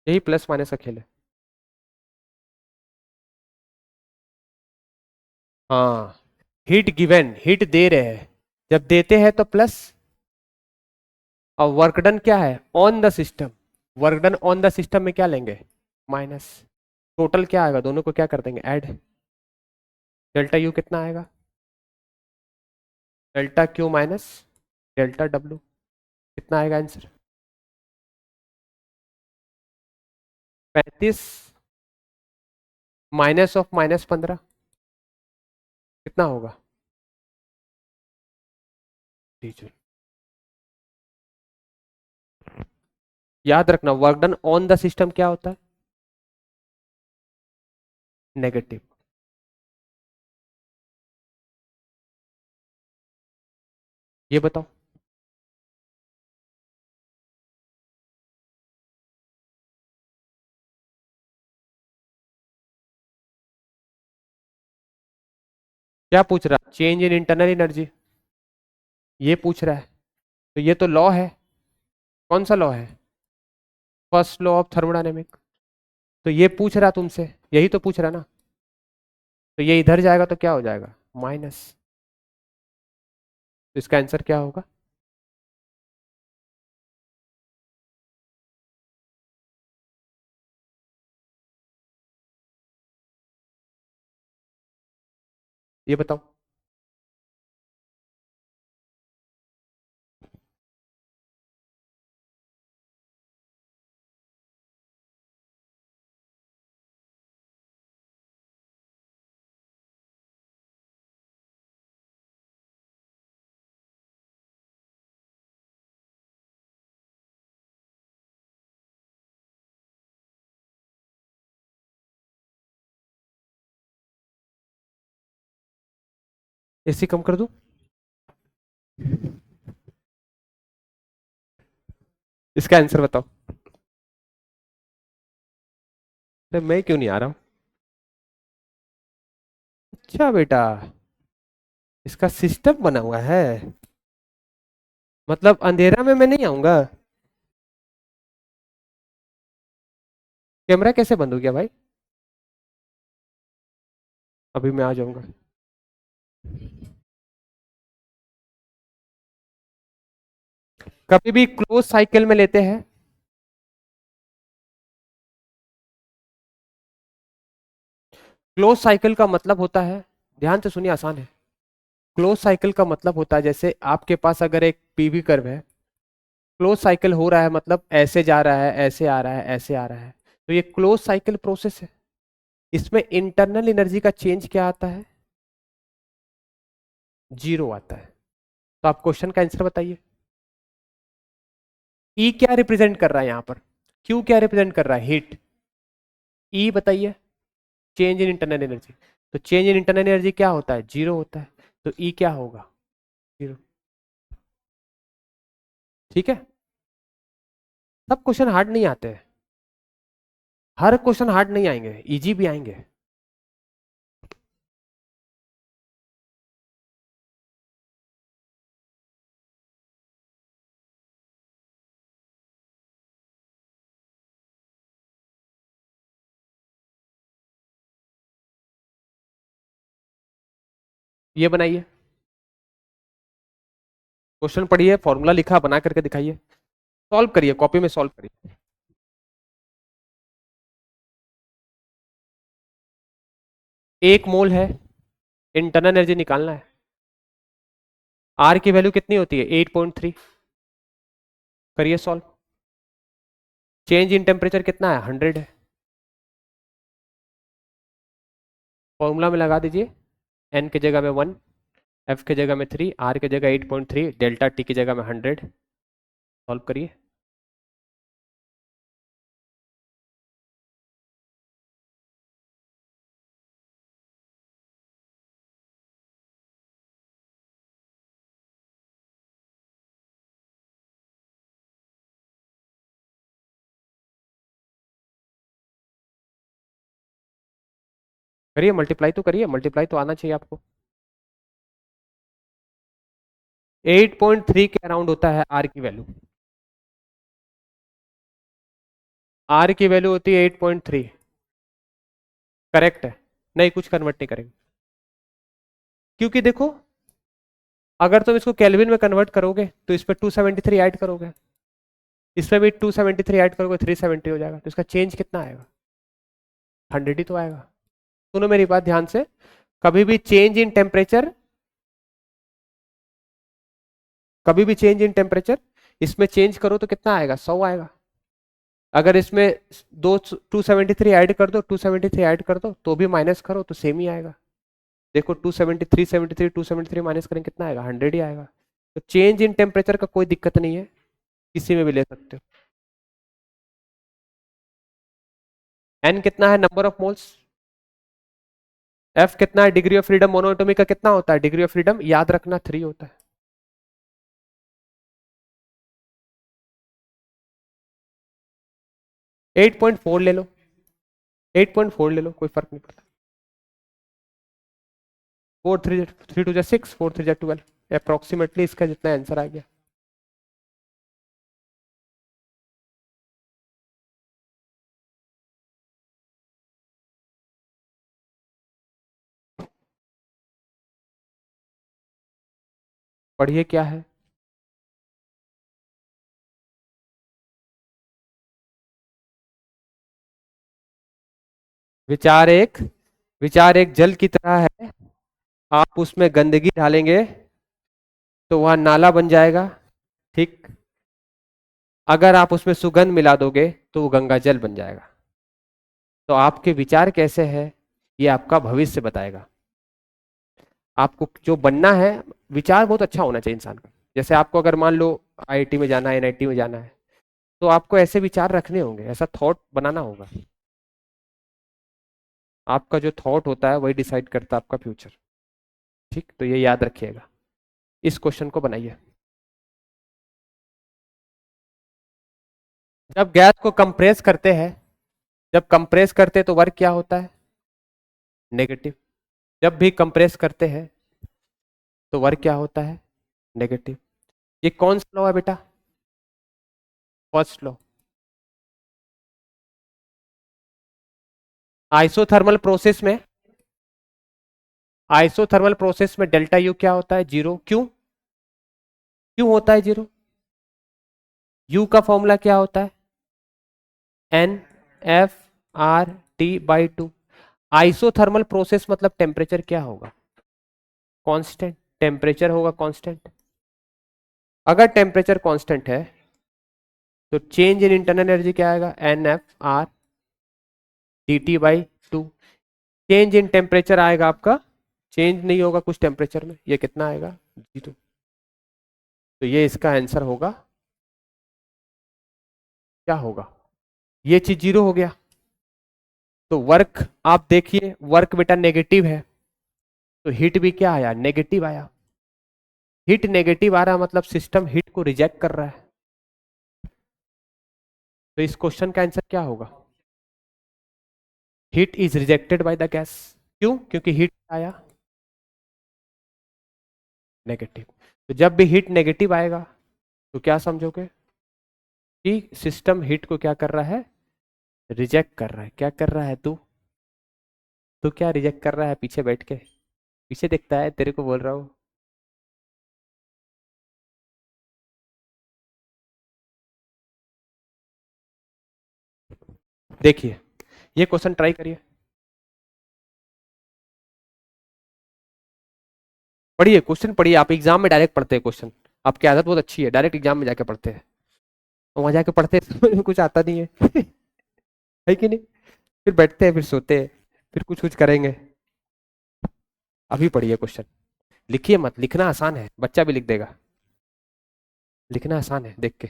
यही प्लस माइनस का खेल है। हाँ, हीट गिवन, हीट दे रहे हैं, जब देते हैं तो प्लस, और वर्क डन क्या है, on the system, work done on the system में क्या लेंगे, माइनस। टोटल क्या आएगा, दोनों को क्या कर देंगे, ऐड। डेल्टा यू कितना आएगा, delta Q minus delta W, कितना आएगा आंसर, 35 माइनस ऑफ -15, कितना होगा, टीचर। याद रखना, work done on the system क्या होता है, नेगेटिव। ये बताओ। क्या पूछ रहा, चेंज इन इंटरनल एनर्जी, ये पूछ रहा है। तो ये तो लॉ है। कौन सा लॉ है? First law of thermodynamic. तो ये पूछ रहा तुमसे, यही तो पूछ रहा ना। तो ये इधर जाएगा तो क्या हो जाएगा, माइनस। तो इसका आंसर क्या होगा? ये बताओ। एसी कम कर दूं? इसका आंसर बताओ। तो मैं क्यों नहीं आ रहा हूं? अच्छा बेटा, इसका सिस्टम बना हुआ है। मतलब अंधेरा में मैं नहीं आऊंगा? कैमरा कैसे बंद हो गया भाई? अभी मैं आ जाऊंगा। कभी भी क्लोज साइकिल में लेते हैं। क्लोज साइकिल का मतलब होता है, ध्यान से सुनिए, आसान है। क्लोज साइकिल का मतलब होता है, जैसे आपके पास अगर एक पीवी कर्व है, क्लोज साइकिल हो रहा है मतलब ऐसे जा रहा है, ऐसे आ रहा है, ऐसे आ रहा है। तो ये क्लोज साइकिल प्रोसेस है। इसमें इंटरनल एनर्जी का चेंज क्या आता है? जीरो आता है। तो आप क्वेश्चन का आंसर बताइए। ई क्या रिप्रेजेंट कर रहा है यहाँ पर? क्यू क्या रिप्रेजेंट कर रहा है? हीट। ई बताइए। Change in internal energy. तो चेंज इन इंटरनल एनर्जी क्या होता है? जीरो होता है। तो ई क्या होगा? जीरो। ठीक है। सब क्वेश्चन हार्ड नहीं आते हैं। हर क्वेश्चन हार्ड नहीं आएंगे, इजी भी आएंगे। ये बनाइए, क्वेश्चन पढ़िए, फॉर्मूला लिखा, बना करके दिखाइए, सॉल्व करिए, कॉपी में सॉल्व करिए। 1 मोल है, इंटरनल एनर्जी निकालना है। आर की वैल्यू कितनी होती है? 8.3। करिए सॉल्व। चेंज इन टेम्परेचर कितना है? 100 है। फॉर्मूला में लगा दीजिए, एन की जगह में 1, एफ की जगह में 3, आर की जगह 8.3, डेल्टा टी की जगह में 100। सॉल्व करिए। करिए मल्टीप्लाई तो करिए, मल्टीप्लाई तो आना चाहिए आपको। 8.3 के अराउंड होता है आर की वैल्यू। आर की वैल्यू होती है 8.3। करेक्ट है। नहीं, कुछ कन्वर्ट नहीं करेंगे, क्योंकि देखो, अगर तुम इसको केल्विन में कन्वर्ट करोगे तो इस पर 273 ऐड करोगे, इसमें भी 273 ऐड करोगे, 370 हो जाएगा। तो इसका चेंज कितना आएगा? 100 ही तो आएगा। सुनो मेरी बात ध्यान से, कभी भी चेंज इन टेम्परेचर, कभी भी चेंज इन टेम्परेचर, इसमें चेंज करो तो कितना आएगा? 100 आएगा। अगर इसमें दो 273 ऐड कर दो, 273 ऐड कर दो, तो भी माइनस करो तो सेम ही आएगा। देखो 273, 73, 273 माइनस करेंगे कितना आएगा? 100 ही आएगा। तो चेंज इन टेम्परेचर का कोई दिक्कत नहीं है, किसी में भी ले सकते हो। एन कितना है? Number of moles. एफ कितना है? Degree of freedom. मोनोएटॉमिक का कितना होता है डिग्री ऑफ फ्रीडम? याद रखना 3 होता है। 8.4 ले लो, 8.4 ले लो, कोई फर्क नहीं पड़ता। 4 3 2 6, 4 3 12, अप्रोक्सीमेटली इसका जितना आंसर आ गया। पढ़िए क्या है। विचार एक विचार एक जल की तरह है, आप उसमें गंदगी डालेंगे तो वह नाला बन जाएगा, ठीक। अगर आप उसमें सुगंध मिला दोगे तो वो गंगा जल बन जाएगा। तो आपके विचार कैसे हैं ये आपका भविष्य बताएगा। आपको जो बनना है, विचार बहुत अच्छा होना चाहिए इंसान का। जैसे आपको अगर मान लो आईआईटी में जाना है, एनआईटी में जाना है, तो आपको ऐसे विचार रखने होंगे, ऐसा थॉट बनाना होगा। आपका जो थॉट होता है वही डिसाइड करता है आपका फ्यूचर, ठीक। तो ये याद रखिएगा। इस क्वेश्चन को बनाइए। जब गैस को कंप्रेस करते हैं, जब कंप्रेस करते हैं तो वर्क क्या होता है, नेगेटिव। जब भी कंप्रेस करते हैं तो वर्क क्या होता है, नेगेटिव। ये कौन सा लॉ है बेटा, फर्स्ट लॉ। आइसोथर्मल प्रोसेस में, आइसोथर्मल प्रोसेस में डेल्टा यू क्या होता है, जीरो। क्यों, क्यों होता है जीरो। यू का फॉर्मूला क्या होता है, n f R T by two. Isothermal process मतलब टेम्परेचर क्या होगा, कांस्टेंट। टेम्परेचर होगा कांस्टेंट। अगर टेम्परेचर कांस्टेंट है तो चेंज इन इंटरनल एनर्जी क्या आएगा, n f R d T by two. Change in temperature आएगा आपका, चेंज नहीं होगा कुछ टेम्परेचर में, ये कितना आएगा, जीरो। तो ये इसका आंसर होगा, क्या होगा, ये चीज जीरो हो गया। तो वर्क आप देखिए, वर्क बेटा नेगेटिव है, तो हीट भी क्या आया, नेगेटिव आया। हीट नेगेटिव आ रहा मतलब सिस्टम हीट को रिजेक्ट कर रहा है। तो इस क्वेश्चन का आंसर क्या होगा, heat is rejected by the gas. क्यों, क्योंकि हीट आया नेगेटिव। तो जब भी हीट नेगेटिव आएगा तो क्या समझोगे कि सिस्टम हीट को क्या कर रहा है, रिजेक्ट कर रहा है। क्या कर रहा है तू, तू क्या रिजेक्ट कर रहा है, पीछे बैठ के, पीछे देखता है, तेरे को बोल रहा हूँ। देखिए ये क्वेश्चन ट्राई करिए, पढ़िए क्वेश्चन पढ़िए। आप एग्जाम में डायरेक्ट पढ़ते हैं क्वेश्चन, आपकी आदत बहुत अच्छी है, डायरेक्ट एग्जाम में जाके पढ़ते हैं। तो वहां जाके पढ़ते हैं समझ में कुछ आता नहीं है है कि नहीं। फिर बैठते हैं, फिर सोते हैं, फिर कुछ कुछ करेंगे। अभी पढ़िए क्वेश्चन, लिखिए मत, लिखना आसान है, बच्चा भी लिख देगा, लिखना आसान है देख के।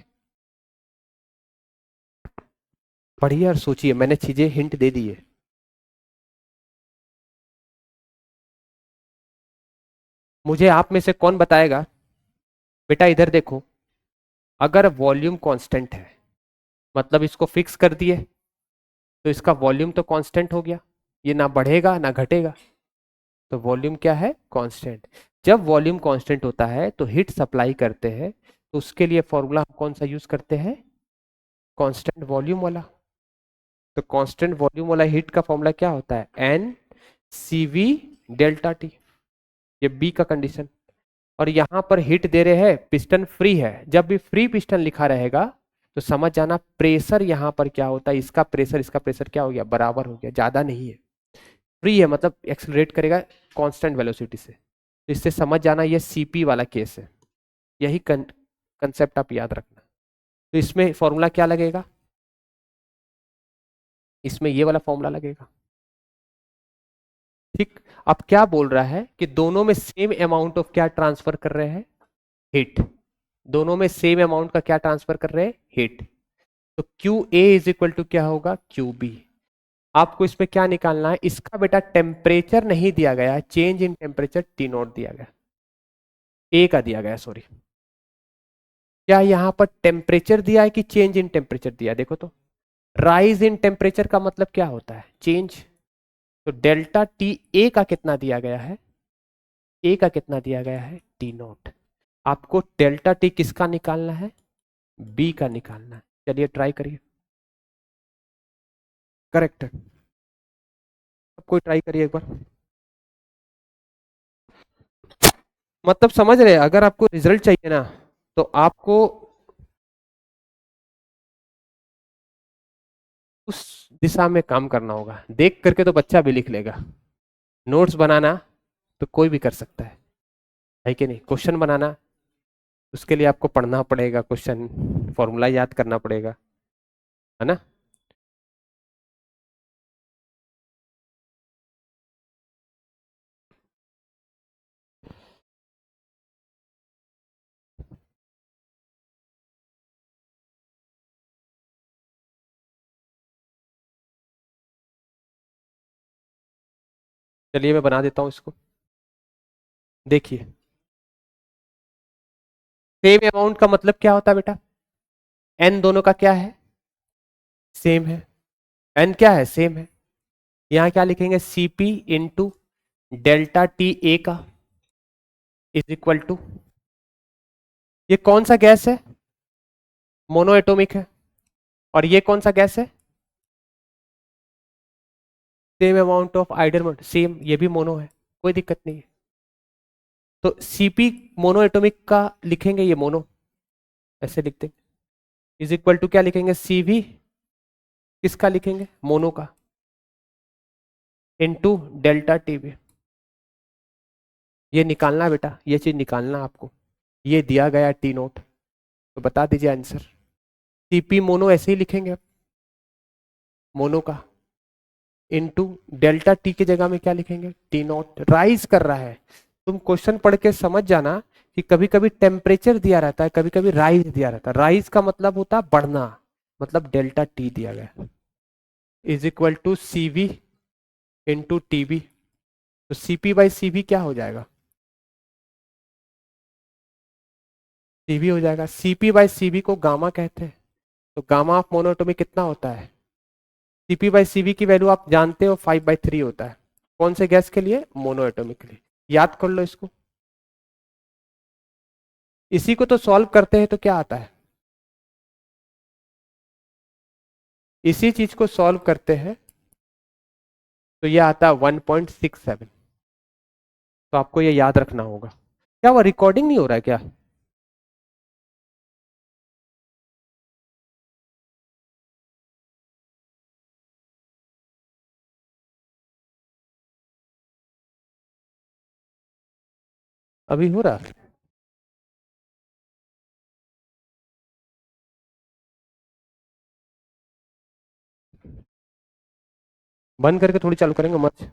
पढ़िए और सोचिए, मैंने चीजें हिंट दे दी है। मुझे आप में से कौन बताएगा, बेटा इधर देखो, अगर वॉल्यूम कांस्टेंट है मतलब इसको फिक्स कर दिए तो इसका वॉल्यूम तो कांस्टेंट हो गया, ये ना बढ़ेगा ना घटेगा। तो वॉल्यूम क्या है, कांस्टेंट। जब वॉल्यूम कांस्टेंट होता है तो हीट सप्लाई करते हैं, तो उसके लिए फॉर्मूला हम कौन सा यूज करते हैं, कांस्टेंट वॉल्यूम वाला। तो कांस्टेंट वॉल्यूम वाला हीट का फॉर्मूला क्या होता है, n C V delta T. ये बी का कंडीशन। और यहां पर हीट दे रहे हैं, पिस्टन फ्री है। जब भी फ्री पिस्टन लिखा रहेगा तो समझ जाना प्रेशर यहां पर क्या होता है, इसका प्रेशर क्या हो गया, बराबर हो गया, ज्यादा नहीं है। फ्री है मतलब एक्सेलरेट करेगा कांस्टेंट वेलोसिटी से। तो इससे समझ जाना ये सीपी वाला केस है। यही कंसेप्ट आप याद रखना। तो इसमें फॉर्मूला क्या लगेगा, इसमें ये वाला फॉर्मूला लगेगा, ठीक। अब क्या बोल रहा है कि दोनों में सेम अमाउंट ऑफ क्या ट्रांसफर कर रहे हैं, हीट। दोनों में सेम अमाउंट का क्या ट्रांसफर कर रहे हैं, हीट। तो Q A is equal to क्या होगा, क्यू बी। आपको इसमें क्या निकालना है, इसका बेटा टेम्परेचर नहीं दिया गया, change in temperature T not दिया गया, ए का दिया गया, सॉरी। क्या यहां पर टेम्परेचर दिया है कि चेंज इन टेम्परेचर दिया है, देखो तो। राइज इन टेम्परेचर का मतलब क्या होता है? चेंज। तो डेल्टा टी ए का कितना दिया गया है? ए का कितना दिया गया है? T not. आपको डेल्टा टी किसका निकालना है? बी का निकालना है। चलिए ट्राई करिए। करेक्ट है। अब कोई ट्राई करिए एक बार। मतलब समझ रहे हैं, अगर आपको रिजल्ट चाहिए ना तो आपको उस दिशा में काम करना होगा। देख करके तो बच्चा भी लिख लेगा। नोट्स बनाना तो कोई भी कर सकता है कि नहीं? क्वेश्चन बनाना, उसके लिए आपको पढ़ना पड़ेगा, क्वेश्चन फॉर्मूला याद करना पड़ेगा, है ना? चलिए मैं बना देता हूं इसको। देखिए, सेम अमाउंट का मतलब क्या होता है बेटा? एन दोनों का क्या है? सेम है। एन क्या है? सेम है। यहां क्या लिखेंगे? CP into delta T A का इज इक्वल टू, ये कौन सा गैस है? मोनो एटोमिक है। और ये कौन सा गैस है? Same amount of ideal, same, ये भी मोनो है, कोई दिक्कत नहीं है। तो सीपी मोनो एटोमिक का लिखेंगे, ये मोनो ऐसे लिखते हैं, इज इक्वल टू क्या लिखेंगे? सीवी किसका लिखेंगे? मोनो का, इनटू डेल्टा टीवी। ये निकालना है बेटा, ये चीज निकालना आपको। ये दिया गया टी नोट, तो बता दीजिए आंसर। सीपी मोनो ऐसे ही लिखेंगे आप, मोनो का, इनटू डेल्टा टी की जगह में क्या लिखेंगे? T not. राइज कर रहा है। तुम क्वेश्चन पढ़ के समझ जाना कि कभी कभी टेम्परेचर दिया रहता है, कभी कभी राइज दिया रहता है। राइज का मतलब होता है बढ़ना, मतलब डेल्टा टी दिया गया, is equal to CV into TV. तो सीपी बाई सीवी क्या हो जाएगा? सीवी हो जाएगा। सीपी बाई सीवी को गामा कहते हैं। तो गामा ऑफ मोनोटोमिक कितना होता है? सीपी बाई सीवी की वैल्यू आप जानते हो, 5/3 होता है। कौन से गैस के लिए? मोनो एटोमिक के लिए। याद कर लो इसको। इसी को तो सॉल्व करते हैं तो क्या आता है? इसी चीज को सॉल्व करते हैं तो ये आता है 1.67। तो आपको ये याद रखना होगा। क्या वो रिकॉर्डिंग नहीं हो रहा है क्या? अभी हो रहा? बंद करके थोड़ी चालू करेंगे मत।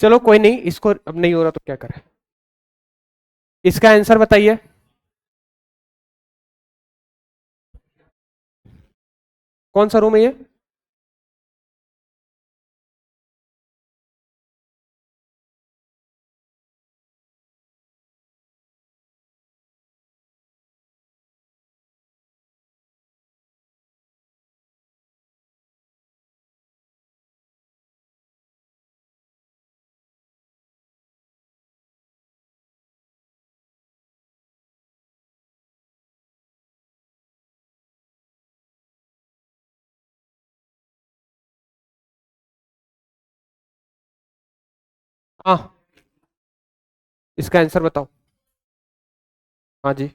चलो कोई नहीं, इसको अब नहीं हो रहा तो क्या करें। इसका आंसर बताइए। कौन सा रूम है ये? हाँ, इसका आंसर बताओ। हाँ जी।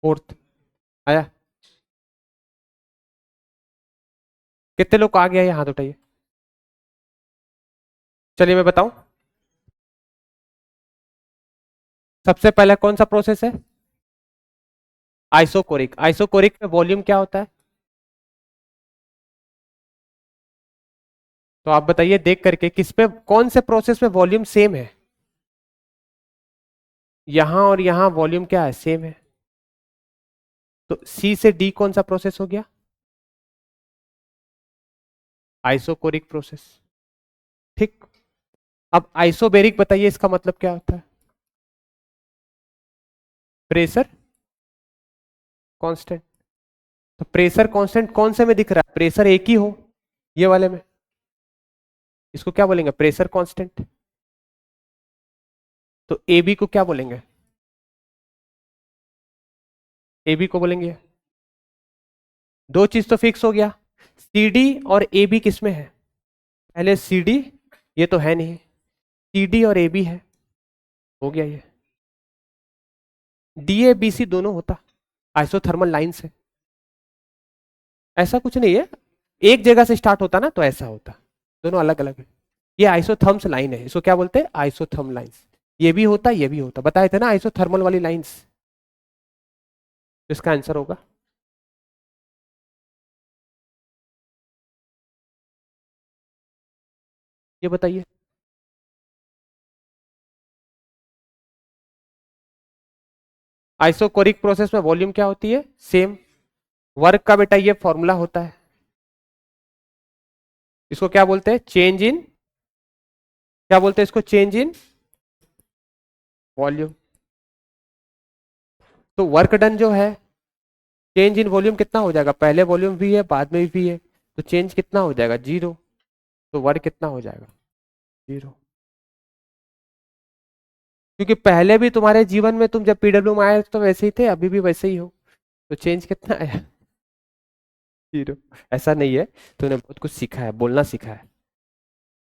फोर्थ आया। कितने लोग को आ गया ये हाथ उठाइए। चलिए मैं बताऊं। सबसे पहला कौन सा प्रोसेस है? आइसोकोरिक। आइसोकोरिक में वॉल्यूम क्या होता है? तो आप बताइए देख करके, किस पे, कौन से प्रोसेस में वॉल्यूम सेम है? यहां और यहां वॉल्यूम क्या है? सेम है। तो सी से डी कौन सा प्रोसेस हो गया? Isochoric process. ठीक। अब आइसोबेरिक बताइए इसका मतलब क्या होता है? Pressure constant. तो प्रेशर कांस्टेंट कौन से में दिख रहा है? प्रेशर एक ही हो, ये वाले में, इसको क्या बोलेंगे? Pressure constant. तो ए बी को क्या बोलेंगे? ए बी को बोलेंगे, दो चीज तो फिक्स हो गया, सी डी और ए बी किस में है? पहले सी डी, ये तो है नहीं, सी डी और ए बी है, हो गया ये। डी ए बी सी दोनों होता आइसोथर्मल लाइन से? ऐसा कुछ नहीं है, एक जगह से स्टार्ट होता ना तो ऐसा होता, दोनों अलग अलग है। ये आइसोथर्म्स लाइन है, इसको क्या बोलते हैं? Isotherm lines. ये भी होता, ये भी होता, बताए थे ना आइसोथर्मल वाली लाइंस। इसका आंसर होगा, ये बताइए। आइसोकोरिक प्रोसेस में वॉल्यूम क्या होती है? सेम। वर्क का बेटा ये फॉर्मूला होता है, इसको क्या बोलते हैं? चेंज इन, क्या बोलते हैं इसको? Change in volume. तो वर्क डन जो है, चेंज इन वॉल्यूम कितना हो जाएगा? पहले वॉल्यूम भी है, बाद में भी है, तो चेंज कितना हो जाएगा? जीरो। तो वर्क कितना हो जाएगा? जीरो। क्योंकि पहले भी तुम्हारे जीवन में तुम जब पीडब्ल्यू में आए तो वैसे ही थे, अभी भी वैसे ही हो, तो चेंज कितना आया? जीरो। ऐसा नहीं है, तूने बहुत कुछ सीखा है, बोलना सीखा है,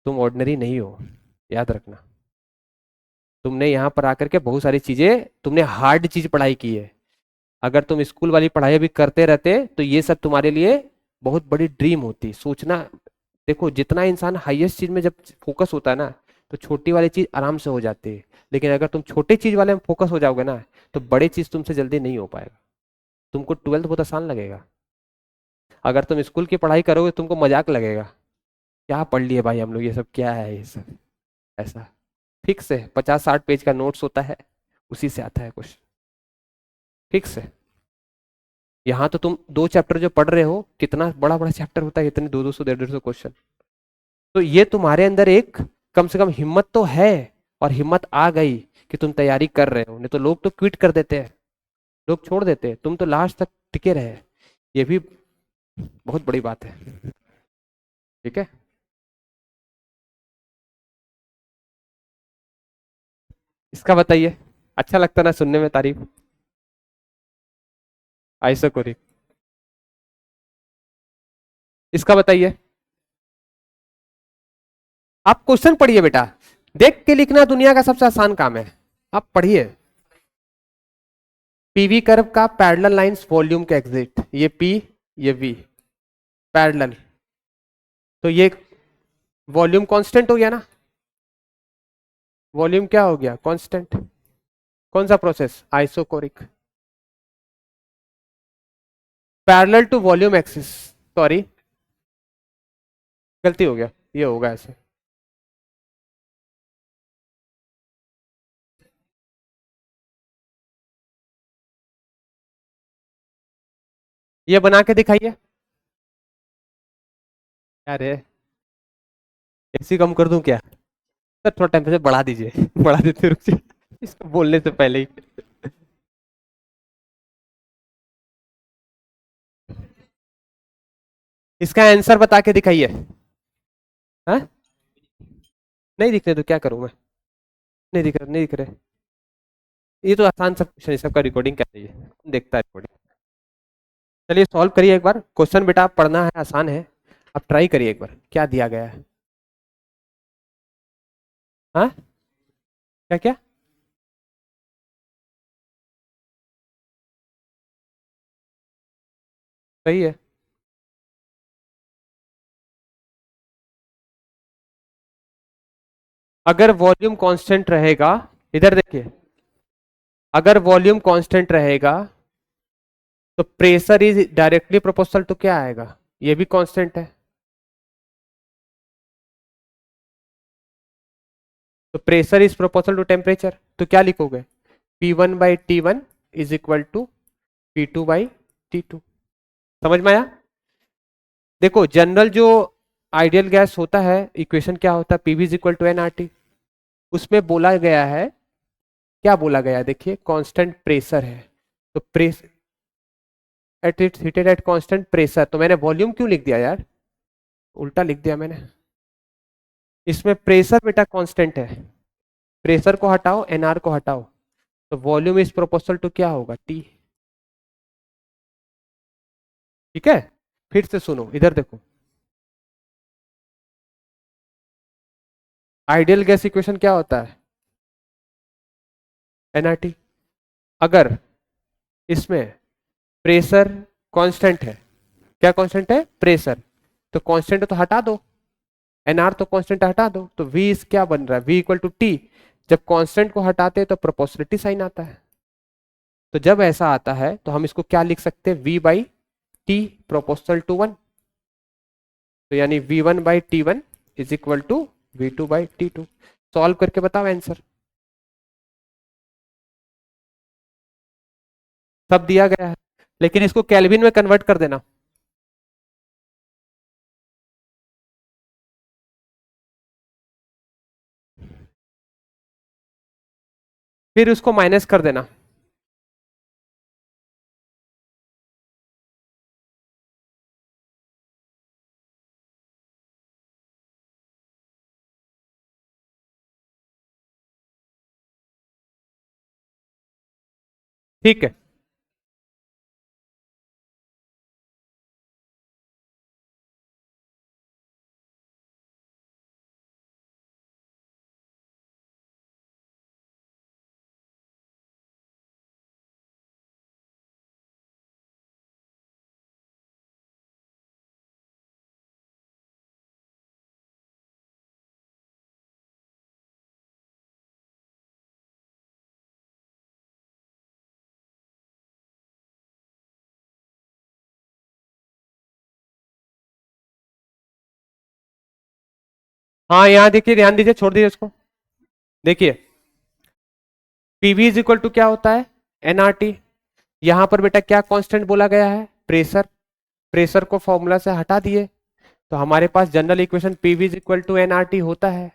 तुम ऑर्डिनरी नहीं हो, याद रखना। तुमने यहाँ पर आकर के बहुत सारी चीजें, तुमने हार्ड चीज पढ़ाई की है। अगर तुम स्कूल वाली पढ़ाई भी करते रहते तो ये सब तुम्हारे लिए बहुत बड़ी ड्रीम होती, सोचना। देखो जितना इंसान हाईएस्ट चीज में जब फोकस होता है ना, तो छोटी वाली चीज आराम से हो जाती है। लेकिन अगर तुम छोटे चीज वाले में फोकस हो जाओगे ना, तो बड़ी चीज तुमसे जल्दी नहीं हो पाएगा। तुमको ट्वेल्थ बहुत आसान लगेगा, अगर तुम स्कूल की पढ़ाई करोगे तुमको मजाक लगेगा, क्या पढ़ लिए भाई हम लोग, ये सब क्या है ये सब, ऐसा। फिक्स है, 50-60 पेज का नोट्स होता है, उसी से आता है कुछ, फिक्स है। यहाँ तो तुम दो चैप्टर जो पढ़ रहे हो, कितना बड़ा बड़ा चैप्टर होता है, इतने 200-200 150 क्वेश्चन। तो ये तुम्हारे अंदर एक कम से कम हिम्मत तो है, और हिम्मत आ गई कि तुम तैयारी कर रहे हो। नहीं तो लोग तो क्विट कर देते हैं, लोग छोड़ देते हैं, तुम तो लास्ट तक टिके रहे, ये भी बहुत बड़ी बात है। ठीक है। इसका बताइए, अच्छा लगता ना सुनने में तारीफ? आइसोकोरिक। इसका बताइए। आप क्वेश्चन पढ़िए बेटा, देख के लिखना दुनिया का सबसे आसान काम है, आप पढ़िए। पीवी कर्व का पैरेलल लाइंस वॉल्यूम के एग्जिट, ये पी, ये वी, पैरेलल, तो ये वॉल्यूम कांस्टेंट हो गया ना? वॉल्यूम क्या हो गया? कांस्टेंट। कौन सा process? Isochoric. Parallel to volume axis, sorry गलती हो गया, ये होगा ऐसे। ये बना के दिखाइए। अरे एसी कम कर दूं क्या? सर थोड़ा टेम्परेचर बढ़ा दीजिए बढ़ा देते, रुक जाइए इसको बोलने से पहले ही। इसका आंसर बता के दिखाइए। हाँ, नहीं दिख रहे तो क्या करूं मैं? नहीं दिख रहे, नहीं दिख रहे। ये तो आसान सब क्वेश्चन है, सबका रिकॉर्डिंग कर लीजिए, देखता है रिकॉर्डिंग। चलिए सॉल्व करिए एक बार क्वेश्चन, बेटा आप पढ़ना है, आसान है, आप ट्राई करिए एक बार क्या दिया गया है। हाँ, क्या क्या? सही है। अगर वॉल्यूम कांस्टेंट रहेगा, इधर देखिए, अगर वॉल्यूम कांस्टेंट रहेगा तो pressure is directly proportional to क्या आएगा? ये भी कांस्टेंट है, तो pressure is proportional to temperature, तो क्या लिखोगे? P1/T1 is equal to P2/T2। समझ में आया? देखो जनरल जो आइडियल गैस होता है, इक्वेशन क्या होता है, PV is equal to n R T. उसमें बोला गया है, क्या बोला गया है, देखिए कांस्टेंट प्रेशर है, तो press at it heated at constant pressure, तो मैंने वॉल्यूम क्यों लिख दिया यार, उल्टा लिख दिया मैंने। इसमें प्रेशर बेटा कांस्टेंट है, प्रेशर को हटाओ एनआर को हटाओ, तो वॉल्यूम इज प्रोपोर्शनल टू क्या होगा, टी। ठीक है, फिर से सुनो इधर देखो, आइडियल गैस इक्वेशन क्या होता है, एनआरटी। अगर इसमें प्रेशर कांस्टेंट है, क्या कांस्टेंट है, प्रेशर, तो कांस्टेंट तो हटा दो, एनआर तो कांस्टेंट हटा दो, तो वी इज क्या बन रहा है, वी इक्वल टू टी। जब कांस्टेंट को हटाते हैं तो प्रोपोर्शनलिटी साइन आता है, तो जब ऐसा आता है तो हम इसको क्या लिख सकते हैं, V by T proportional to one, तो यानी V one by T one is equal to V two by T two. Solve करके बताओ आंसर, सब दिया गया है, लेकिन इसको केल्विन में कन्वर्ट कर देना। फिर उसको माइनस कर देना, ठीक है। हाँ यहाँ देखिए, ध्यान दीजिए, छोड़ दीजिए उसको, देखिए पीवी इज इक्वल टू क्या होता है, एनआरटी। यहां पर बेटा क्या कांस्टेंट बोला गया है, प्रेशर, प्रेशर को फॉर्मूला से हटा दिए, तो हमारे पास general equation PV is equal to nRT होता है,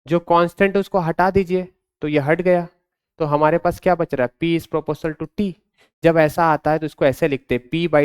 जो कांस्टेंट है उसको हटा दीजिए, तो ये हट गया, तो हमारे पास क्या बच रहा है, P is proportional to T. जब ऐसा आता है तो इसको ऐसे लिखते हैं, पी बाई